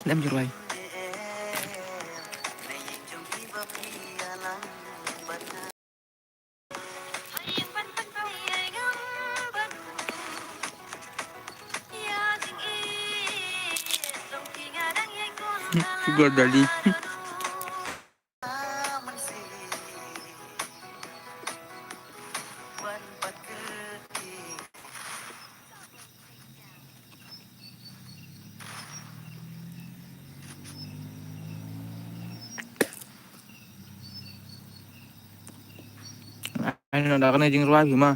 Nem jing rwai. Sugar daddy. Ano na kena jing rwai mah.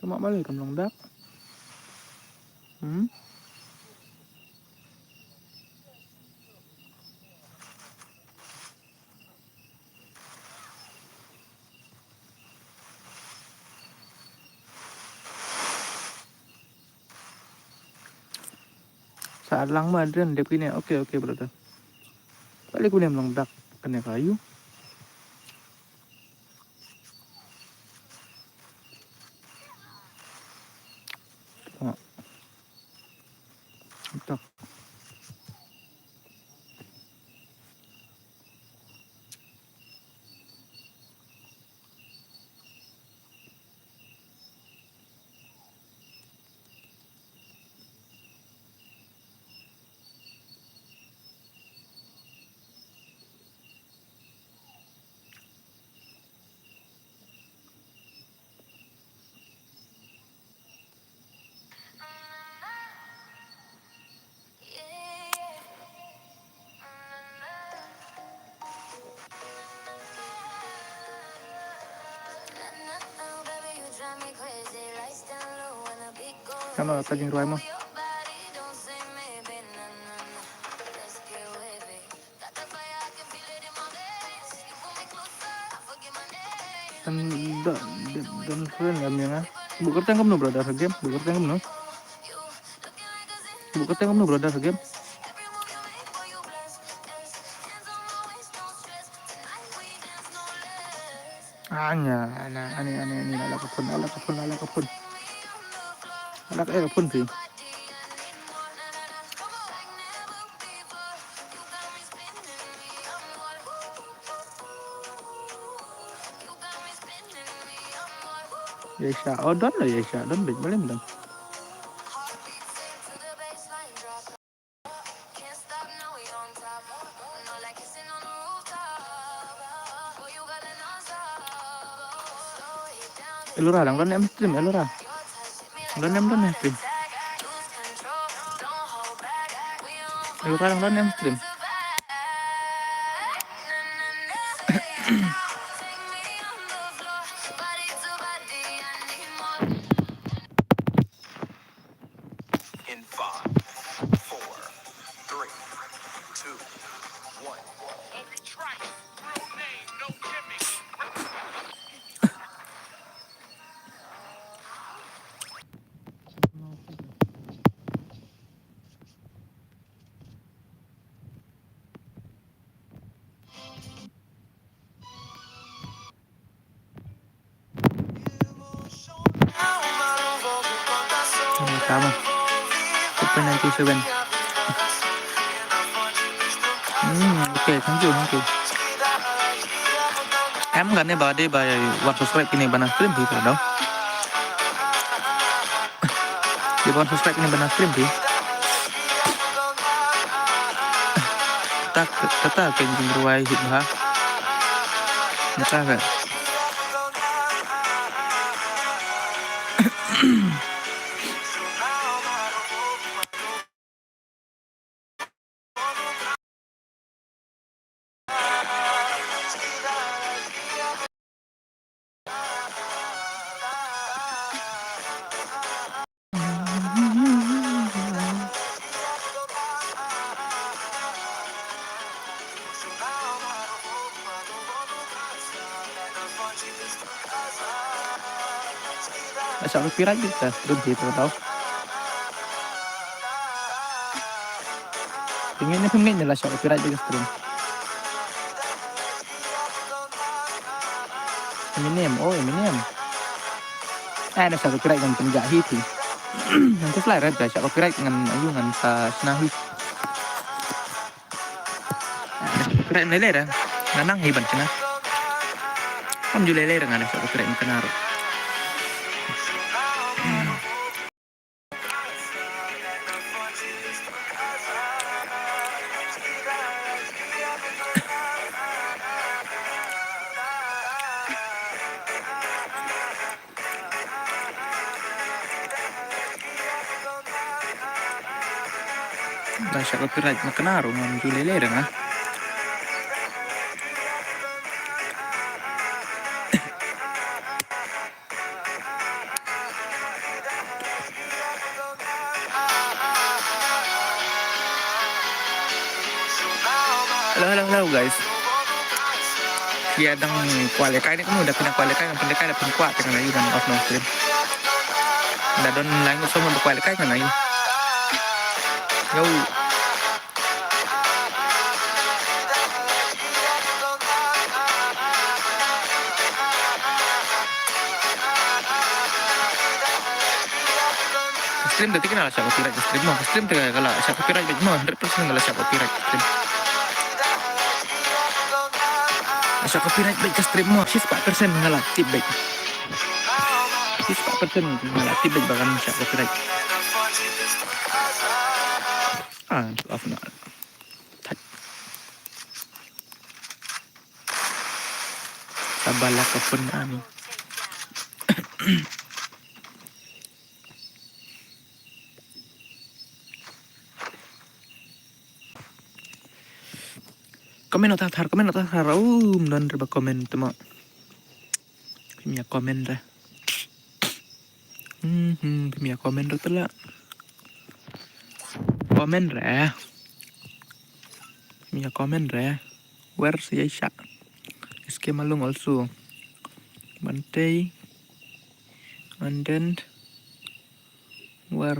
Cuma balik kamlang dak. Saat lang mah dan dep kini oke brother. Balik kuliah melengdak kena kayu. Oh, tak. Sama kajing ruai mah. Dan keren gamenya. Bukan tengok no brother game. Bukan tengok no. Bukan tengok no brother game. Anya, ani ala kapun. Ala kapun sih. Yesha, oh don lah Yesha, don baik boleh belum? Elura lang don em stream elura. Don em stream. Elura lang don em stream. In 5, 4, 3, 2, 1. Sama. Open 97. Okay, thank you. Em gần đây bà đi bà want subscribe cái này bà stream thì phải đâu. Dia want subscribe ini benar stream sih. tata kenjing ruai hit bah. Mata ka. Asa copyright kita, belum gitu tau. Pengen lah copyright juga stream. Eminem. Ada copyright dengan penjahit sih. Nanti flyer ada copyright dengan ayungan sa senahi. Copyright nilai dah. Nanang hebat cina. Kan juga lele dengan ada copyright kenar. Bahasa copyright makenaru menjulele dengan. Halo guys. Dia dang kualikai ini kan udah kena kualikai yang pendekai ada kuat dengan ayu dan off no stream. Udah don lain semua untuk kualikai kan ayu. Go. Stream detik kenal siapa copyright stream mau stream tengah kalau siapa copyright mau 100% kalau siapa copyright stream. Siapa copyright baik ke stream mau 4% ngalah tip baik. 4% ngalah tip baik bahkan siapa copyright. Off na. Sabala ka pun ani. Komen otak thar dan berba komen temo. Pimia komen dah. Pimia komen dah tela. Komen dah. Pimia komen dah. Where's Yaisha? Iske malung also. Bantay. And then where?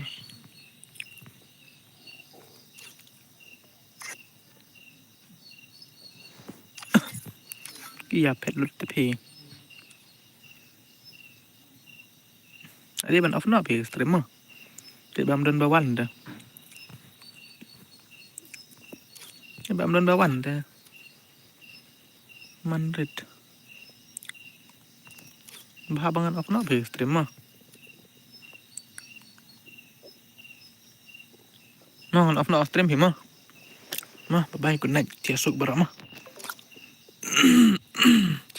Iya pet lut tepi. Ada ban off na pe stream mah. Tebam dan bawan dah. Tebam dan bawan dah. Manrit. Bahabangan off na pe stream mah. No, off na stream mah. Mah, bye bye good night. Tiasuk berak mah.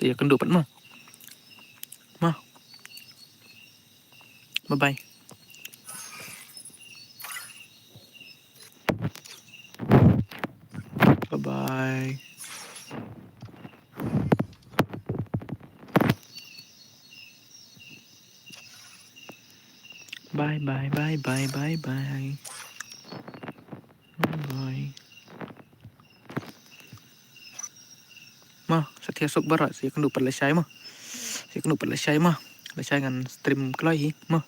Saya akan dapat mah. Bye bye. Bye bye. Bye bye bye bye bye bye. Bye. Mah, saya tiasuk berak. Saya akan dapat lesai mah. Lesai dengan stream kelai mah.